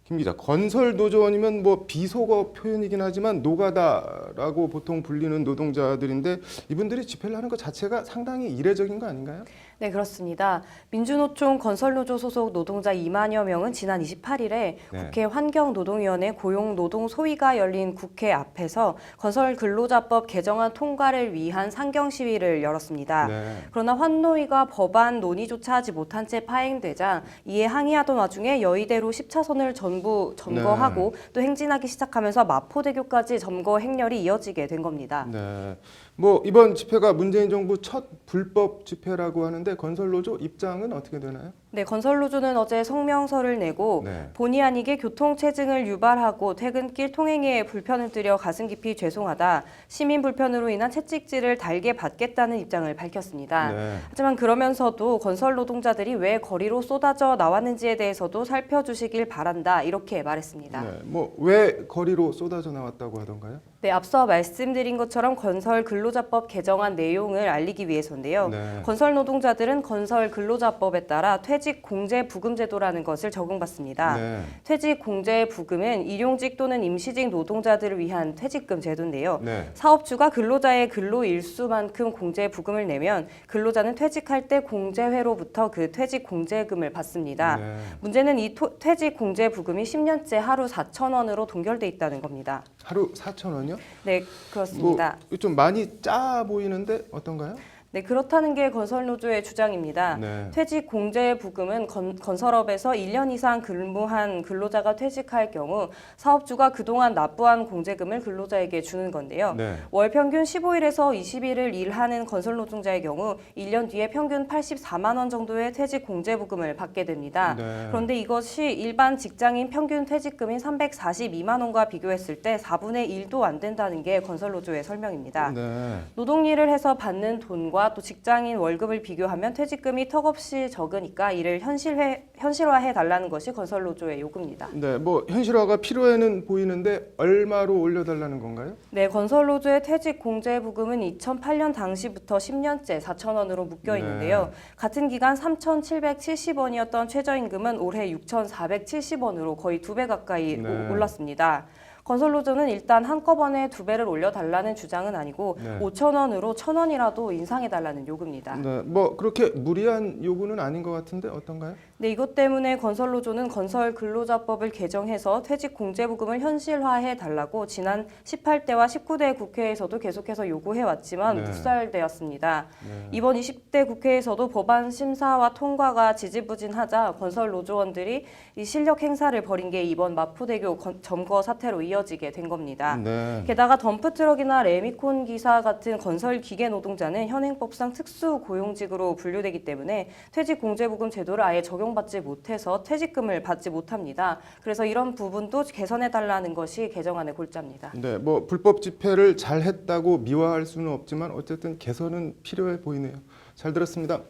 김 기자, 건설 노조원이면 뭐 비속어 표현이긴 하지만 노가다라고 보통 불리는 노동자들인데 이분들이 집회를 하는 것 자체가 상당히 이례적인 거 아닌가요? 네, 그렇습니다. 민주노총 건설노조 소속 노동자 2만여 명은 지난 28일에 국회 환경노동위원회 고용노동소위가 열린 국회 앞에서 건설근로자법 개정안 통과를 위한 상경 시위를 열었습니다. 네. 그러나 환노위가 법안 논의조차 하지 못한 채 파행되자 이에 항의하던 와중에 여의대로 10차선을 전부 점거하고 또 행진하기 시작하면서 마포대교까지 점거 행렬이 이어지게 된 겁니다. 네. 뭐 이번 집회가 문재인 정부 첫 불법 집회라고 하는데 건설노조 입장은 어떻게 되나요? 네, 건설노조는 어제 성명서를 내고 네. 본의 아니게 교통체증을 유발하고 퇴근길 통행에 불편을 드려 가슴 깊이 죄송하다. 시민 불편으로 인한 채찍질을 달게 받겠다는 입장을 밝혔습니다. 네. 하지만 그러면서도 건설 노동자들이 왜 거리로 쏟아져 나왔는지에 대해서도 살펴주시길 바란다. 이렇게 말했습니다. 네. 뭐 왜 거리로 쏟아져 나왔다고 하던가요? 네, 앞서 말씀드린 것처럼 건설 근로자법 개정안 내용을 알리기 위해서인데요. 네. 건설 노동자들은 건설 근로자법에 따라 퇴직 공제 부금 제도라는 것을 적용받습니다. 네. 퇴직 공제 부금은 일용직 또는 임시직 노동자들을 위한 퇴직금 제도인데요. 네. 사업주가 근로자의 근로 일수만큼 공제 부금을 내면 근로자는 퇴직할 때 공제회로부터 그 퇴직 공제금을 받습니다. 네. 문제는 이 퇴직 공제 부금이 10년째 하루 4,000원으로 동결돼 있다는 겁니다. 하루 4,000원이요? 네, 그렇습니다. 뭐 좀 많이 짜 보이는데 어떤가요? 네, 그렇다는 게 건설노조의 주장입니다. 네. 퇴직 공제 부금은 건설업에서 1년 이상 근무한 근로자가 퇴직할 경우 사업주가 그동안 납부한 공제금을 근로자에게 주는 건데요. 네. 월 평균 15일에서 20일을 일하는 건설 노동자의 경우 1년 뒤에 평균 84만 원 정도의 퇴직 공제 부금을 받게 됩니다. 네. 그런데 이것이 일반 직장인 평균 퇴직금인 342만 원과 비교했을 때 4분의 1도 안 된다는 게 건설 노조의 설명입니다. 네. 노동일을 해서 받는 돈과 또 직장인 월급을 비교하면 퇴직금이 턱없이 적으니까 이를 현실화해 달라는 것이 건설 노조의 요구입니다. 네, 뭐 현실화가 필요해는 보이는데 얼마로 올려달라는 건가요? 네, 건설노조의 퇴직 공제 부금은 2008년 당시부터 10년째 4천 원으로 묶여 있는데요. 같은 기간 3,770원이었던 최저임금은 올해 6,470원으로 거의 2배 가까이 네. 올랐습니다. 건설노조는 일단 한꺼번에 2배를 올려달라는 주장은 아니고 네. 5천 원으로 1,000원이라도 인상해달라는 요구입니다. 네, 뭐 그렇게 무리한 요구는 아닌 것 같은데 어떤가요? 네, 이것 때문에 건설노조는 건설근로자법을 개정해서 퇴직공제부금을 현실화해 달라고 지난 18대와 19대 국회에서도 계속해서 요구해왔지만 네. 묵살되었습니다. 네. 이번 20대 국회에서도 법안 심사와 통과가 지지부진하자 건설노조원들이 이 실력 행사를 벌인 게 이번 마포대교 점거 사태로 이어지게 된 겁니다. 네. 게다가 덤프트럭이나 레미콘 기사 같은 건설 기계 노동자는 현행법상 특수 고용직으로 분류되기 때문에 퇴직공제부금 제도를 아예 적용받지 못해서 퇴직금을 받지 못합니다. 그래서 이런 부분도 개선해달라는 것이 개정안의 골자입니다. 네, 뭐 불법 집회를 잘 했다고 미화할 수는 없지만 어쨌든 개선은 필요해 보이네요. 잘 들었습니다.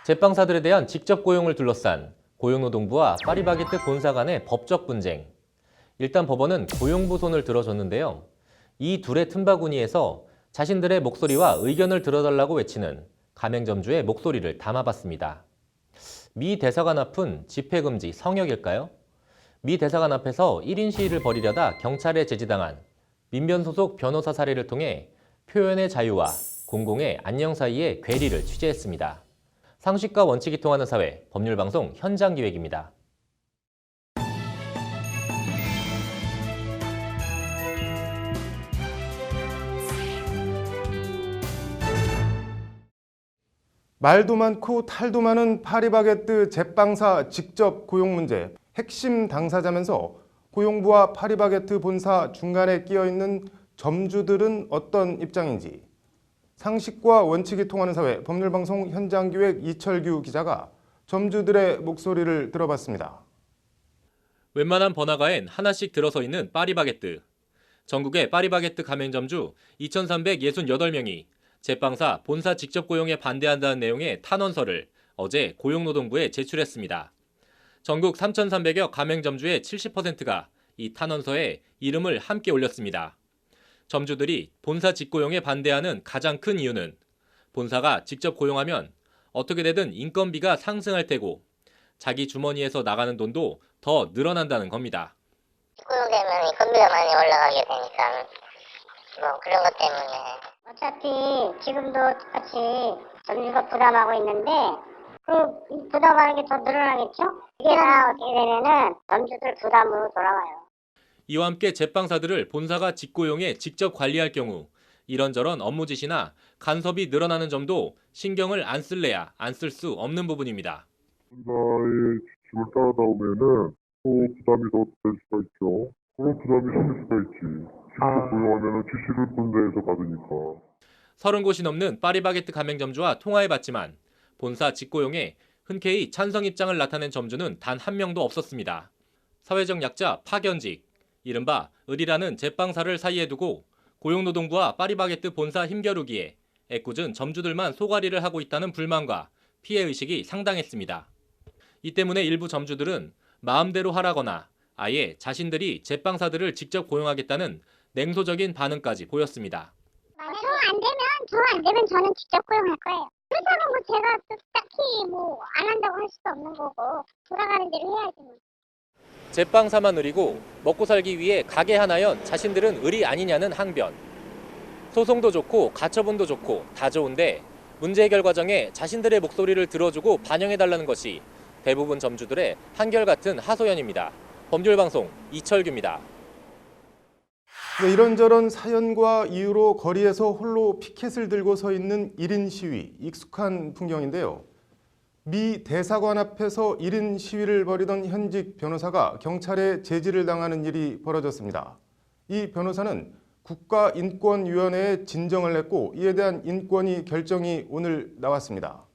제빵사들에 대한 직접 고용을 둘러싼 고용노동부와 파리바게뜨 본사 간의 법적 분쟁. 일단 법원은 고용부 손을 들어줬는데요. 이 둘의 틈바구니에서 자신들의 목소리와 의견을 들어달라고 외치는 가맹점주의 목소리를 담아봤습니다. 미 대사관 앞은 집회금지 성역일까요? 미 대사관 앞에서 1인 시위를 벌이려다 경찰에 제지당한 민변 소속 변호사 사례를 통해 표현의 자유와 공공의 안녕 사이의 괴리를 취재했습니다. 상식과 원칙이 통하는 사회, 법률방송 현장기획입니다. 말도 많고 탈도 많은 파리바게뜨 제빵사 직접 고용 문제. 핵심 당사자면서 고용부와 파리바게뜨 본사 중간에 끼어 있는 점주들은 어떤 입장인지. 상식과 원칙이 통하는 사회, 법률방송 현장기획 이철규 기자가 점주들의 목소리를 들어봤습니다. 웬만한 번화가엔 하나씩 들어서 있는 파리바게뜨. 전국의 파리바게뜨 가맹점주 2,368명이 제빵사 본사 직접 고용에 반대한다는 내용의 탄원서를 어제 고용노동부에 제출했습니다. 전국 3,300여 가맹점주의 70%가 이 탄원서에 이름을 함께 올렸습니다. 점주들이 본사 직고용에 반대하는 가장 큰 이유는 본사가 직접 고용하면 어떻게 되든 인건비가 상승할 테고 자기 주머니에서 나가는 돈도 더 늘어난다는 겁니다. 직고용되면 인건비가 많이 올라가게 되니까 뭐 그런 것 때문에 어차피 지금도 같이 점주가 부담하고 있는데 그 부담하는 게 더 늘어나겠죠? 이게 다 어떻게 되면은 점주들 부담으로 돌아와요. 이와 함께 제빵사들을 본사가 직고용에 직접 관리할 경우 이런저런 업무 지시나 간섭이 늘어나는 점도 신경을 안 쓸래야 안 쓸 수 없는 부분입니다. 본사의 지침을 따르다 보면은 또 부담이 더 될 수가 있죠. 그런 부담이 생길 수가 있지. 직접 고용하면은 지시를 본사에서 받으니까. 30곳이 넘는 파리바게뜨 가맹점주와 통화해봤지만 본사 직고용에 흔쾌히 찬성 입장을 나타낸 점주는 단 한 명도 없었습니다. 사회적 약자 파견직, 이른바 을이라는 제빵사를 사이에 두고 고용노동부와 파리바게뜨 본사 힘겨루기에 애꿎은 점주들만 소가리를 하고 있다는 불만과 피해의식이 상당했습니다. 이 때문에 일부 점주들은 마음대로 하라거나 아예 자신들이 제빵사들을 직접 고용하겠다는 냉소적인 반응까지 보였습니다. 저 안 되면 저는 직접 고용할 거예요. 그렇다고 뭐 제가 딱히 뭐 안 한다고 할 수도 없는 거고 돌아가는 대로 해야지 뭐. 제빵사만 을이고 먹고 살기 위해 가게 하나연 자신들은 을이 아니냐는 항변. 소송도 좋고 가처분도 좋고 다 좋은데 문제 해결 과정에 자신들의 목소리를 들어주고 반영해달라는 것이 대부분 점주들의 한결같은 하소연입니다. 법률방송 이철규입니다. 네, 이런저런 사연과 이유로 거리에서 홀로 피켓을 들고 서 있는 1인 시위, 익숙한 풍경인데요. 미 대사관 앞에서 1인 시위를 벌이던 현직 변호사가 경찰에 제지를 당하는 일이 벌어졌습니다. 이 변호사는 국가인권위원회에 진정을 냈고 이에 대한 인권위 결정이 오늘 나왔습니다.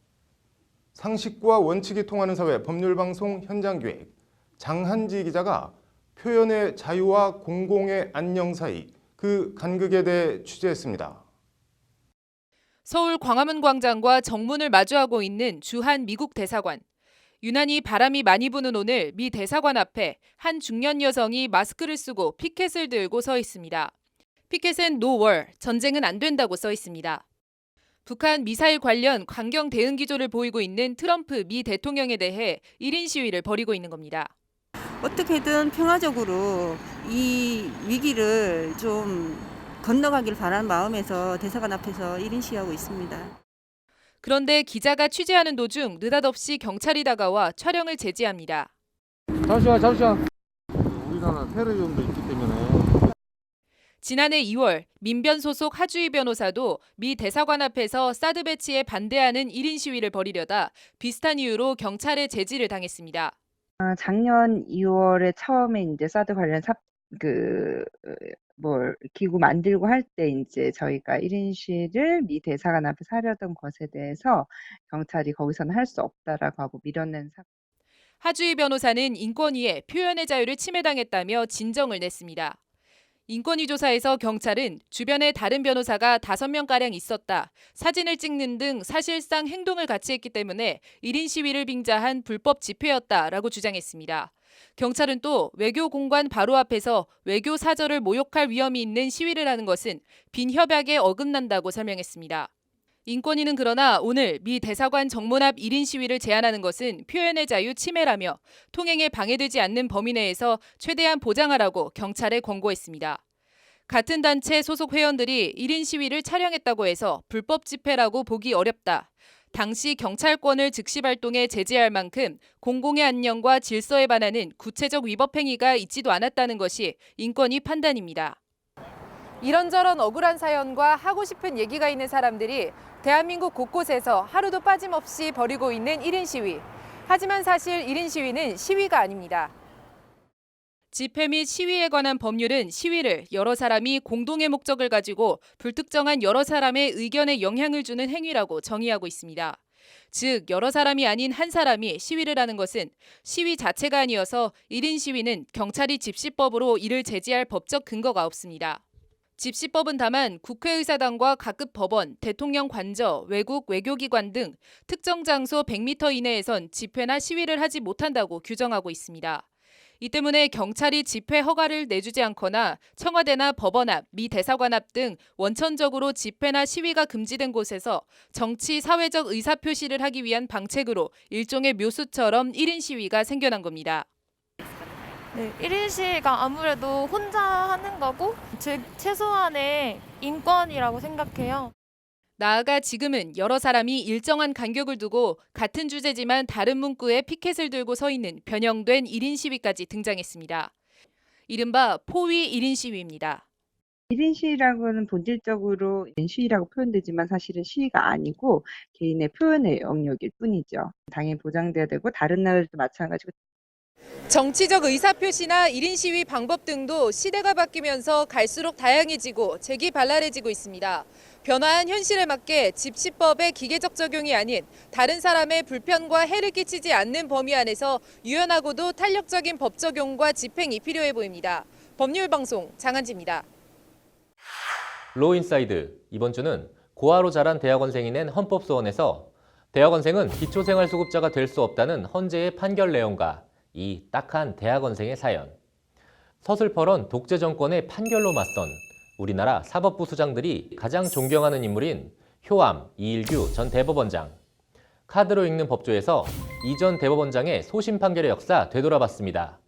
상식과 원칙이 통하는 사회 법률방송 현장기획 장한지 기자가 표현의 자유와 공공의 안녕 사이 그 간극에 대해 취재했습니다. 서울 광화문 광장과 정문을 마주하고 있는 주한 미국 대사관. 유난히 바람이 많이 부는 오늘 미 대사관 앞에 한 중년 여성이 마스크를 쓰고 피켓을 들고 서 있습니다. 피켓엔 No War, 전쟁은 안 된다고 써 있습니다. 북한 미사일 관련 강경 대응 기조를 보이고 있는 트럼프 미 대통령에 대해 1인 시위를 벌이고 있는 겁니다. 어떻게든 평화적으로 이 위기를 좀 건너가길 바라는 마음에서 대사관 앞에서 1인 시위하고 있습니다. 그런데 기자가 취재하는 도중 느닷없이 경찰이 다가와 촬영을 제지합니다. 잠시만. 우리나라 테러 위험도 있기 때문에. 지난해 2월 민변 소속 하주희 변호사도 미 대사관 앞에서 사드 배치에 반대하는 1인 시위를 벌이려다 비슷한 이유로 경찰에 제지를 당했습니다. 작년 2월에 처음에 이제 사드 관련 기구 만들고 할 때 이제 저희가 1인 시위를 미 대사관 앞에서 하려던 것에 대해서 경찰이 거기서는 할 수 없다라고 하고 밀어낸 사건. 하주희 변호사는 인권위에 표현의 자유를 침해당했다며 진정을 냈습니다. 인권위 조사에서 경찰은 주변에 다른 변호사가 5명가량 있었다, 사진을 찍는 등 사실상 행동을 같이 했기 때문에 1인 시위를 빙자한 불법 집회였다라고 주장했습니다. 경찰은 또 외교 공관 바로 앞에서 외교 사절을 모욕할 위험이 있는 시위를 하는 것은 빈협약에 어긋난다고 설명했습니다. 인권위는 그러나 오늘 미 대사관 정문 앞 1인 시위를 제한하는 것은 표현의 자유 침해라며 통행에 방해되지 않는 범위 내에서 최대한 보장하라고 경찰에 권고했습니다. 같은 단체 소속 회원들이 1인 시위를 촬영했다고 해서 불법 집회라고 보기 어렵다. 당시 경찰권을 즉시 발동해 제재할 만큼 공공의 안녕과 질서에 반하는 구체적 위법 행위가 있지도 않았다는 것이 인권위 판단입니다. 이런저런 억울한 사연과 하고 싶은 얘기가 있는 사람들이 대한민국 곳곳에서 하루도 빠짐없이 벌이고 있는 1인 시위. 하지만 사실 1인 시위는 시위가 아닙니다. 집회 및 시위에 관한 법률은 시위를 여러 사람이 공동의 목적을 가지고 불특정한 여러 사람의 의견에 영향을 주는 행위라고 정의하고 있습니다. 즉, 여러 사람이 아닌 한 사람이 시위를 하는 것은 시위 자체가 아니어서 1인 시위는 경찰이 집시법으로 이를 제지할 법적 근거가 없습니다. 집시법은 다만 국회의사당과 각급 법원, 대통령 관저, 외국 외교기관 등 특정 장소 100m 이내에선 집회나 시위를 하지 못한다고 규정하고 있습니다. 이 때문에 경찰이 집회 허가를 내주지 않거나 청와대나 법원 앞, 미 대사관 앞 등 원천적으로 집회나 시위가 금지된 곳에서 정치, 사회적 의사표시를 하기 위한 방책으로 일종의 묘수처럼 1인 시위가 생겨난 겁니다. 네, 1인 시위가 아무래도 혼자 하는 거고, 즉 최소한의 인권이라고 생각해요. 나아가 지금은 여러 사람이 일정한 간격을 두고 같은 주제지만 다른 문구에 피켓을 들고 서 있는 변형된 1인 시위까지 등장했습니다. 이른바 포위 1인 시위입니다. 1인 시위라고는 본질적으로 시위라고 표현되지만 사실은 시위가 아니고 개인의 표현의 영역일 뿐이죠. 당연히 보장돼야 되고 다른 나라들도 마찬가지고. 정치적 의사표시나 1인 시위 방법 등도 시대가 바뀌면서 갈수록 다양해지고 재기발랄해지고 있습니다. 변화한 현실에 맞게 집시법의 기계적 적용이 아닌 다른 사람의 불편과 해를 끼치지 않는 범위 안에서 유연하고도 탄력적인 법 적용과 집행이 필요해 보입니다. 법률방송 장한지입니다. 로인사이드, 이번 주는 고아로 자란 대학원생이 낸 헌법소원에서 대학원생은 기초생활수급자가 될 수 없다는 헌재의 판결 내용과 이 딱한 대학원생의 사연, 서슬퍼런 독재 정권의 판결로 맞선 우리나라 사법부 수장들이 가장 존경하는 인물인 효암 이일규 전 대법원장, 카드로 읽는 법조에서 이 전 대법원장의 소심 판결의 역사 되돌아봤습니다.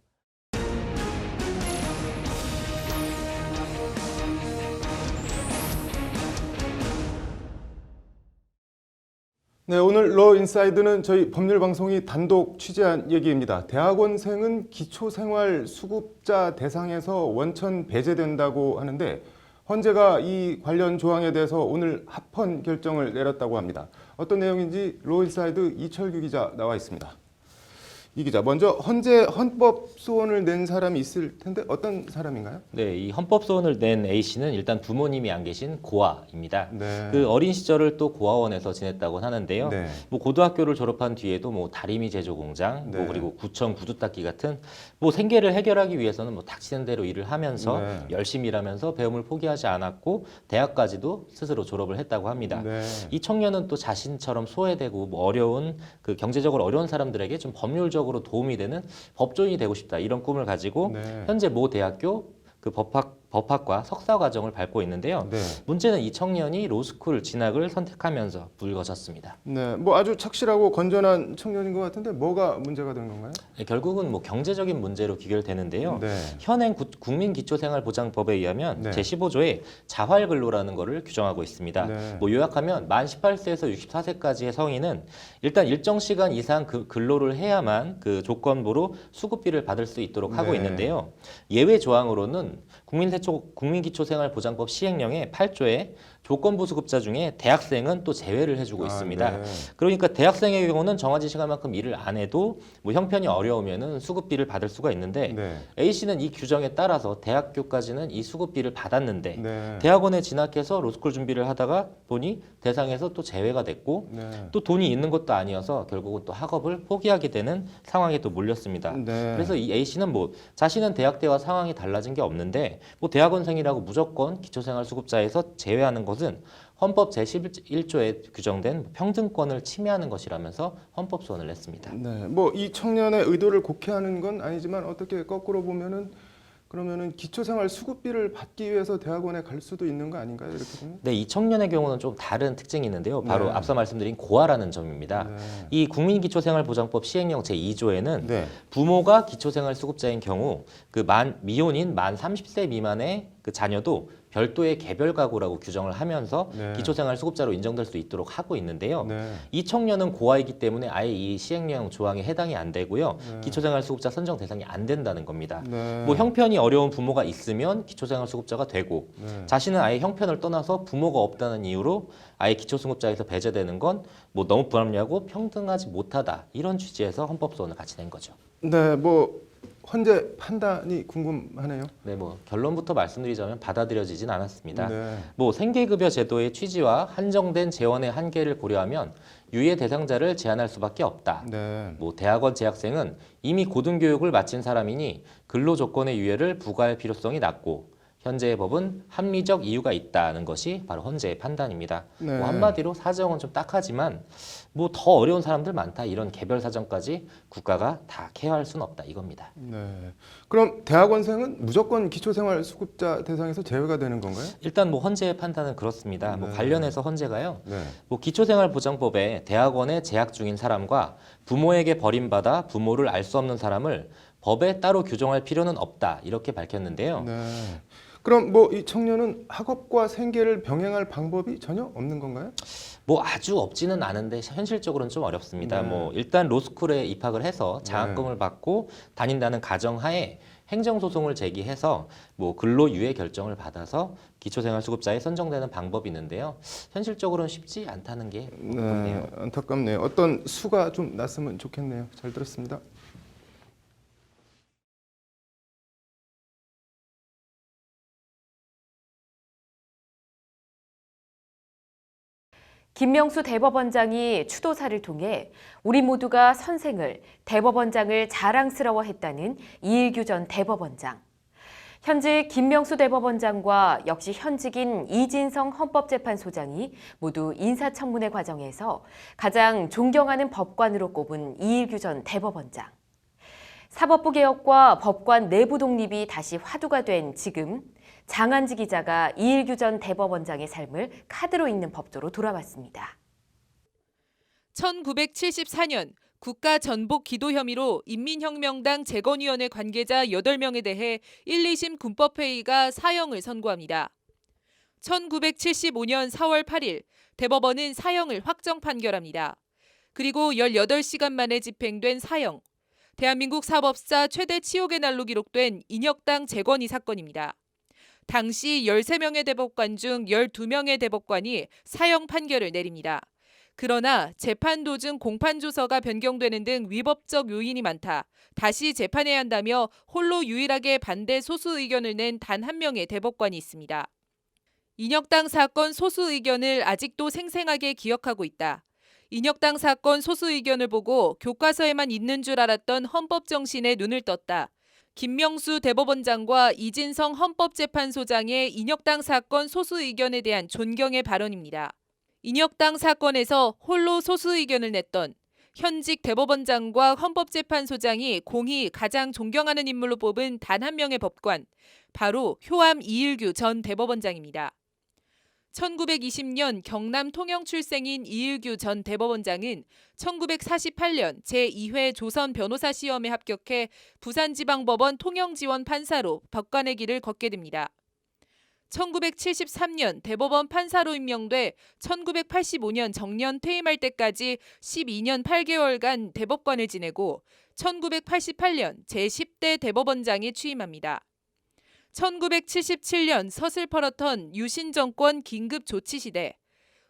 네, 오늘 러 인사이드는 저희 법률 방송이 단독 취재한 얘기입니다. 대학원생은 기초생활 수급자 대상에서 원천 배제된다고 하는데 헌재가 이 관련 조항에 대해서 오늘 합헌 결정을 내렸다고 합니다. 어떤 내용인지 러 인사이드 이철규 기자 나와 있습니다. 이 기자, 먼저 헌재 헌법 소원을 낸 사람이 있을 텐데 어떤 사람인가요? 네, 이 헌법 소원을 낸 A 씨는 일단 부모님이 안 계신 고아입니다. 네. 그 어린 시절을 또 고아원에서 지냈다고 하는데요. 네. 뭐 고등학교를 졸업한 뒤에도 뭐 다리미 제조 공장, 네. 뭐 그리고 구청 구두 닦기 같은 뭐 생계를 해결하기 위해서는 뭐 닥치는 대로 일을 하면서 네. 열심히 일하면서 배움을 포기하지 않았고 대학까지도 스스로 졸업을 했다고 합니다. 네. 이 청년은 또 자신처럼 소외되고 뭐 어려운 그 경제적으로 어려운 사람들에게 좀 법률적으로 도움이 되는 법조인이 되고 싶다 이런 꿈을 가지고 네. 현재 모 대학교 그 법학과 석사 과정을 밟고 있는데요. 네. 문제는 이 청년이 로스쿨 진학을 선택하면서 불거졌습니다. 네, 뭐 아주 착실하고 건전한 청년인 것 같은데 뭐가 문제가 된 건가요? 네, 결국은 뭐 경제적인 문제로 귀결되는데요. 네. 현행 국민기초생활보장법에 의하면 네. 제15조에 자활근로라는 것을 규정하고 있습니다. 네. 뭐 요약하면 만 18세에서 64세까지의 성인은 일단 일정 시간 이상 그 근로를 해야만 그 조건부로 수급비를 받을 수 있도록 하고 네. 있는데요. 예외 조항으로는 국민기초생활보장법 시행령의 8조에 조건부 수급자 중에 대학생은 또 제외를 해주고 있습니다. 네. 그러니까 대학생의 경우는 정해진 시간만큼 일을 안 해도 뭐 형편이 어려우면은 수급비를 받을 수가 있는데 네. A 씨는 이 규정에 따라서 대학교까지는 이 수급비를 받았는데 네. 대학원에 진학해서 로스쿨 준비를 하다가 보니 대상에서 또 제외가 됐고 네. 또 돈이 있는 것도 아니어서 결국은 또 학업을 포기하게 되는 상황에 또 몰렸습니다. 네. 그래서 이 A 씨는 뭐 자신은 대학 때와 상황이 달라진 게 없는데 뭐 대학원생이라고 무조건 기초생활수급자에서 제외하는 것은 헌법 제11조에 규정된 평등권을 침해하는 것이라면서 헌법 소원을 냈습니다. 네, 뭐 이 청년의 의도를 곡해하는 건 아니지만 어떻게 거꾸로 보면은 그러면은 기초생활 수급비를 받기 위해서 대학원에 갈 수도 있는 거 아닌가요? 이렇게 보면? 네, 이 청년의 경우는 좀 다른 특징이 있는데요. 바로 네. 앞서 말씀드린 고아라는 점입니다. 네. 이 국민기초생활보장법 시행령 제2조에는 네. 부모가 기초생활수급자인 경우 그 미혼인 만 30세 미만의 그 자녀도 별도의 개별 가구라고 규정을 하면서 네. 기초생활수급자로 인정될 수 있도록 하고 있는데요. 네. 이 청년은 고아이기 때문에 아예 이 시행령 조항에 해당이 안 되고요. 네. 기초생활수급자 선정 대상이 안 된다는 겁니다. 네. 뭐 형편이 어려운 부모가 있으면 기초생활수급자가 되고 네. 자신은 아예 형편을 떠나서 부모가 없다는 이유로 아예 기초수급자에서 배제되는 건 뭐 너무 불합리하고 평등하지 못하다 이런 취지에서 헌법소원을 같이 낸 거죠. 네, 뭐 헌재 판단이 궁금하네요. 네, 뭐 결론부터 말씀드리자면 받아들여지진 않았습니다. 네. 뭐 생계급여 제도의 취지와 한정된 재원의 한계를 고려하면 유예 대상자를 제한할 수밖에 없다. 네. 뭐 대학원 재학생은 이미 고등교육을 마친 사람이니 근로 조건의 유예를 부과할 필요성이 낮고 현재의 법은 합리적 이유가 있다는 것이 바로 헌재의 판단입니다. 네. 뭐 한마디로 사정은 좀 딱하지만 뭐 더 어려운 사람들 많다 이런 개별 사정까지 국가가 다 케어할 수는 없다 이겁니다. 네. 그럼 대학원생은 무조건 기초생활 수급자 대상에서 제외가 되는 건가요? 일단 뭐 헌재의 판단은 그렇습니다. 네. 뭐 관련해서 헌재가요. 네. 뭐 기초생활보장법에 대학원에 재학 중인 사람과 부모에게 버림받아 부모를 알 수 없는 사람을 법에 따로 규정할 필요는 없다 이렇게 밝혔는데요. 네. 그럼 뭐 이 청년은 학업과 생계를 병행할 방법이 전혀 없는 건가요? 뭐 아주 없지는 않은데 현실적으로는 좀 어렵습니다. 네. 뭐 일단 로스쿨에 입학을 해서 장학금을 받고 다닌다는 가정하에 행정소송을 제기해서 뭐 근로유예 결정을 받아서 기초생활수급자에 선정되는 방법이 있는데요. 현실적으로는 쉽지 않다는 게 안타깝네요. 네, 안타깝네요. 어떤 수가 좀 났으면 좋겠네요. 잘 들었습니다. 김명수 대법원장이 추도사를 통해 우리 모두가 선생을, 대법원장을 자랑스러워했다는 이일규 전 대법원장. 현직 김명수 대법원장과 역시 현직인 이진성 헌법재판소장이 모두 인사청문회 과정에서 가장 존경하는 법관으로 꼽은 이일규 전 대법원장. 사법부 개혁과 법관 내부 독립이 다시 화두가 된 지금 장한지 기자가 이일규 전 대법원장의 삶을 카드로 읽는 법조로 돌아봤습니다. 1974년 국가 전복 기도 혐의로 인민혁명당 재건위원회 관계자 8명에 대해 1, 2심 군법회의가 사형을 선고합니다. 1975년 4월 8일 대법원은 사형을 확정 판결합니다. 그리고 18시간 만에 집행된 사형. 대한민국 사법사 최대 치욕의 날로 기록된 인혁당 재건이 사건입니다. 당시 13명의 대법관 중 12명의 대법관이 사형 판결을 내립니다. 그러나 재판 도중 공판 조서가 변경되는 등 위법적 요인이 많다. 다시 재판해야 한다며 홀로 유일하게 반대 소수 의견을 낸 단 한 명의 대법관이 있습니다. 인혁당 사건 소수 의견을 아직도 생생하게 기억하고 있다. 인혁당 사건 소수 의견을 보고 교과서에만 있는 줄 알았던 헌법 정신에 눈을 떴다. 김명수 대법원장과 이진성 헌법재판소장의 인혁당 사건 소수 의견에 대한 존경의 발언입니다. 인혁당 사건에서 홀로 소수 의견을 냈던 현직 대법원장과 헌법재판소장이 공히 가장 존경하는 인물로 뽑은 단 한 명의 법관, 바로 효암 이일규 전 대법원장입니다. 1920년 경남 통영 출생인 이일규 전 대법원장은 1948년 제2회 조선 변호사 시험에 합격해 부산지방법원 통영지원 판사로 법관의 길을 걷게 됩니다. 1973년 대법원 판사로 임명돼 1985년 정년 퇴임할 때까지 12년 8개월간 대법관을 지내고 1988년 제10대 대법원장에 취임합니다. 1977년 서슬퍼렇던 유신 정권 긴급 조치 시대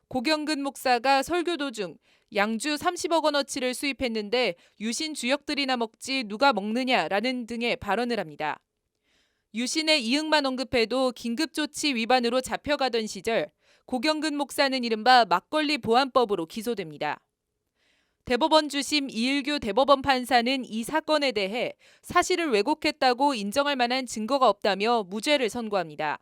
고경근 목사가 설교 도중 양주 30억 원어치를 수입했는데 유신 주역들이나 먹지 누가 먹느냐라는 등의 발언을 합니다. 유신의 이응만 언급해도 긴급조치 위반으로 잡혀가던 시절 고경근 목사는 이른바 막걸리 보안법으로 기소됩니다. 대법원 주심 이일규 대법원 판사는 이 사건에 대해 사실을 왜곡했다고 인정할 만한 증거가 없다며 무죄를 선고합니다.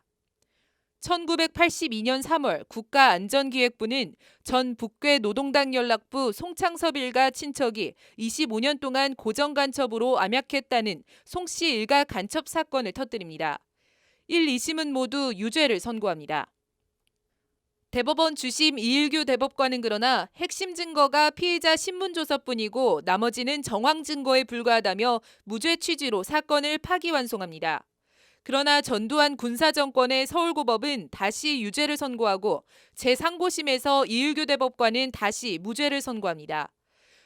1982년 3월 국가안전기획부는 전 북괴 노동당 연락부 송창섭 일가 친척이 25년 동안 고정간첩으로 암약했다는 송씨 일가 간첩 사건을 터뜨립니다. 1, 2심은 모두 유죄를 선고합니다. 대법원 주심 이일규 대법관은 그러나 핵심 증거가 피의자 신문조서뿐이고 나머지는 정황 증거에 불과하다며 무죄 취지로 사건을 파기환송합니다. 그러나 전두환 군사정권의 서울고법은 다시 유죄를 선고하고 제3고심에서 이일규 대법관은 다시 무죄를 선고합니다.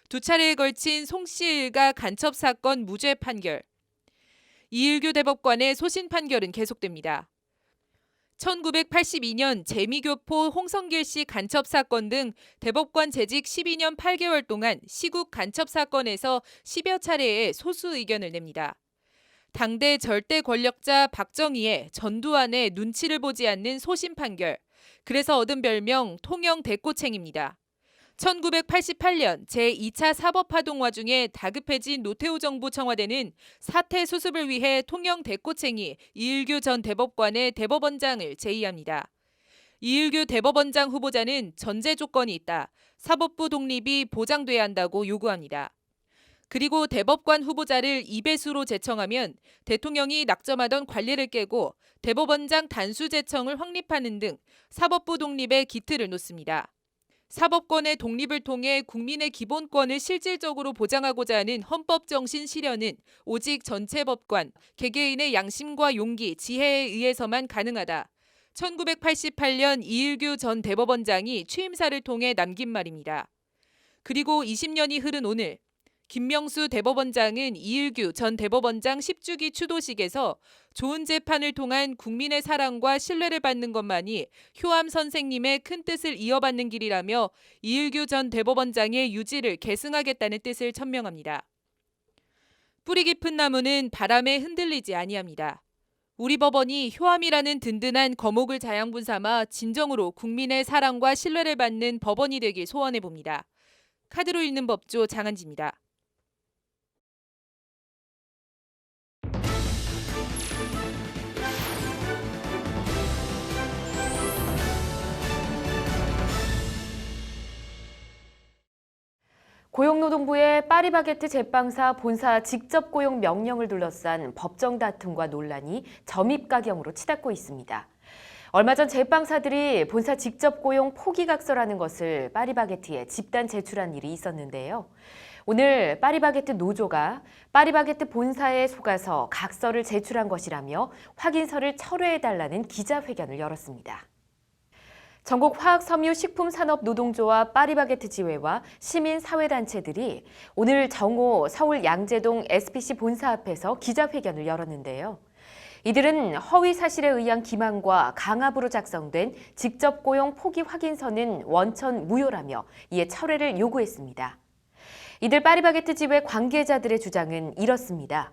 두 차례에 걸친 송씨 일가 간첩 사건 무죄 판결. 이일규 대법관의 소신 판결은 계속됩니다. 1982년 재미교포 홍성길 씨 간첩 사건 등 대법관 재직 12년 8개월 동안 시국 간첩 사건에서 10여 차례의 소수 의견을 냅니다. 당대 절대 권력자 박정희의 전두환의 눈치를 보지 않는 소신 판결. 그래서 얻은 별명 통영 대꼬챙입니다. 1988년 제2차 사법파동 와중에 다급해진 노태우 정부 청와대는 사태 수습을 위해 통영 대꼬챙이 이일규 전 대법관의 대법원장을 제의합니다. 이일규 대법원장 후보자는 전제 조건이 있다. 사법부 독립이 보장돼야 한다고 요구합니다. 그리고 대법관 후보자를 2배수로 제청하면 대통령이 낙점하던 관리를 깨고 대법원장 단수 제청을 확립하는 등 사법부 독립에 기틀을 놓습니다. 사법권의 독립을 통해 국민의 기본권을 실질적으로 보장하고자 하는 헌법 정신 실현은 오직 전체 법관, 개개인의 양심과 용기, 지혜에 의해서만 가능하다. 1988년 이일규 전 대법원장이 취임사를 통해 남긴 말입니다. 그리고 20년이 흐른 오늘 김명수 대법원장은 이일규 전 대법원장 10주기 추도식에서 좋은 재판을 통한 국민의 사랑과 신뢰를 받는 것만이 효암 선생님의 큰 뜻을 이어받는 길이라며 이일규 전 대법원장의 유지를 계승하겠다는 뜻을 천명합니다. 뿌리 깊은 나무는 바람에 흔들리지 아니합니다. 우리 법원이 효암이라는 든든한 거목을 자양분 삼아 진정으로 국민의 사랑과 신뢰를 받는 법원이 되길 소원해 봅니다. 카드로 읽는 법조 장한지입니다. 고용노동부의 파리바게뜨 제빵사 본사 직접 고용 명령을 둘러싼 법정 다툼과 논란이 점입가경으로 치닫고 있습니다. 얼마 전 제빵사들이 본사 직접 고용 포기각서라는 것을 파리바게뜨에 집단 제출한 일이 있었는데요. 오늘 파리바게뜨 노조가 파리바게뜨 본사에 속아서 각서를 제출한 것이라며 확인서를 철회해달라는 기자회견을 열었습니다. 전국 화학섬유식품산업노동조합 파리바게트 지회와 시민사회단체들이 오늘 정오 서울 양재동 SPC 본사 앞에서 기자회견을 열었는데요. 이들은 허위 사실에 의한 기망과 강압으로 작성된 직접 고용 포기 확인서는 원천 무효라며 이에 철회를 요구했습니다. 이들 파리바게트 지회 관계자들의 주장은 이렇습니다.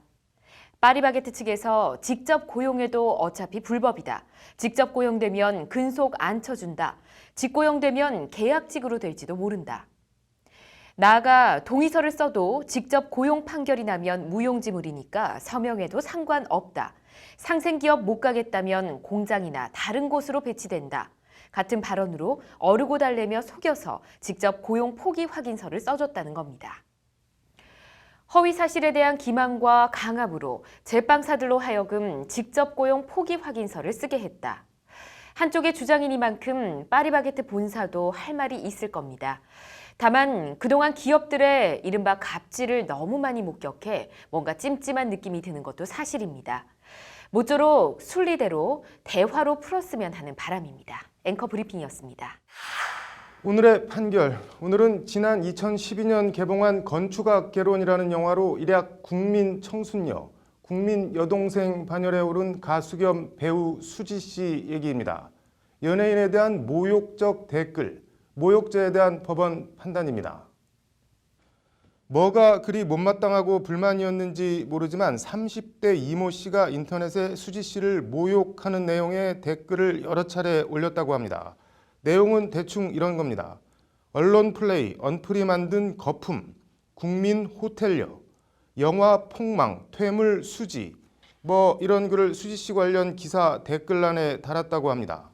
파리바게트 측에서 직접 고용해도 어차피 불법이다. 직접 고용되면 근속 안 쳐준다. 직고용되면 계약직으로 될지도 모른다. 나아가 동의서를 써도 직접 고용 판결이 나면 무용지물이니까 서명해도 상관없다. 상생기업 못 가겠다면 공장이나 다른 곳으로 배치된다. 같은 발언으로 어르고 달래며 속여서 직접 고용 포기 확인서를 써줬다는 겁니다. 허위 사실에 대한 기망과 강압으로 제빵사들로 하여금 직접 고용 포기 확인서를 쓰게 했다. 한쪽의 주장이니만큼 파리바게트 본사도 할 말이 있을 겁니다. 다만 그동안 기업들의 이른바 갑질을 너무 많이 목격해 뭔가 찜찜한 느낌이 드는 것도 사실입니다. 모쪼록 순리대로 대화로 풀었으면 하는 바람입니다. 앵커 브리핑이었습니다. 오늘의 판결. 오늘은 지난 2012년 개봉한 건축학개론이라는 영화로 일약 국민 청순녀, 국민 여동생 반열에 오른 가수 겸 배우 수지 씨 얘기입니다. 연예인에 대한 모욕적 댓글, 모욕죄에 대한 법원 판단입니다. 뭐가 그리 못마땅하고 불만이었는지 모르지만 30대 이모 씨가 인터넷에 수지 씨를 모욕하는 내용의 댓글을 여러 차례 올렸다고 합니다. 내용은 대충 이런 겁니다. 언론 플레이, 언플이 만든 거품, 국민 호텔녀, 영화 폭망, 퇴물 수지, 뭐 이런 글을 수지 씨 관련 기사 댓글란에 달았다고 합니다.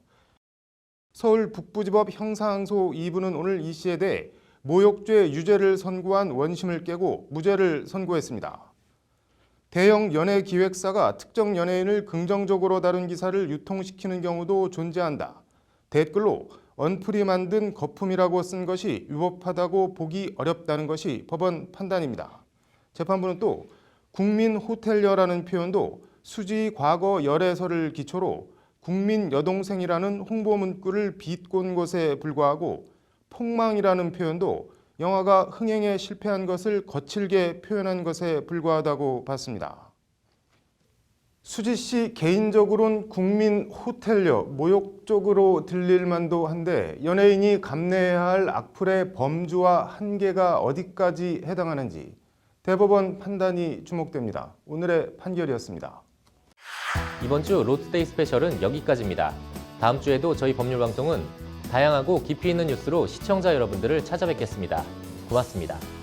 서울 북부지법 형사항소 2부는 오늘 이 씨에 대해 모욕죄 유죄를 선고한 원심을 깨고 무죄를 선고했습니다. 대형 연예기획사가 특정 연예인을 긍정적으로 다룬 기사를 유통시키는 경우도 존재한다. 댓글로 언플이 만든 거품이라고 쓴 것이 위법하다고 보기 어렵다는 것이 법원 판단입니다. 재판부는 또 국민 호텔녀라는 표현도 수지 과거 열애설을 기초로 국민 여동생이라는 홍보 문구를 비꼰 것에 불과하고 폭망이라는 표현도 영화가 흥행에 실패한 것을 거칠게 표현한 것에 불과하다고 봤습니다. 수지 씨 개인적으로는 국민 호텔녀, 모욕적으로 들릴 만도 한데 연예인이 감내해야 할 악플의 범주와 한계가 어디까지 해당하는지 대법원 판단이 주목됩니다. 오늘의 판결이었습니다. 이번 주 롯데이 스페셜은 여기까지입니다. 다음 주에도 저희 법률방송은 다양하고 깊이 있는 뉴스로 시청자 여러분들을 찾아뵙겠습니다. 고맙습니다.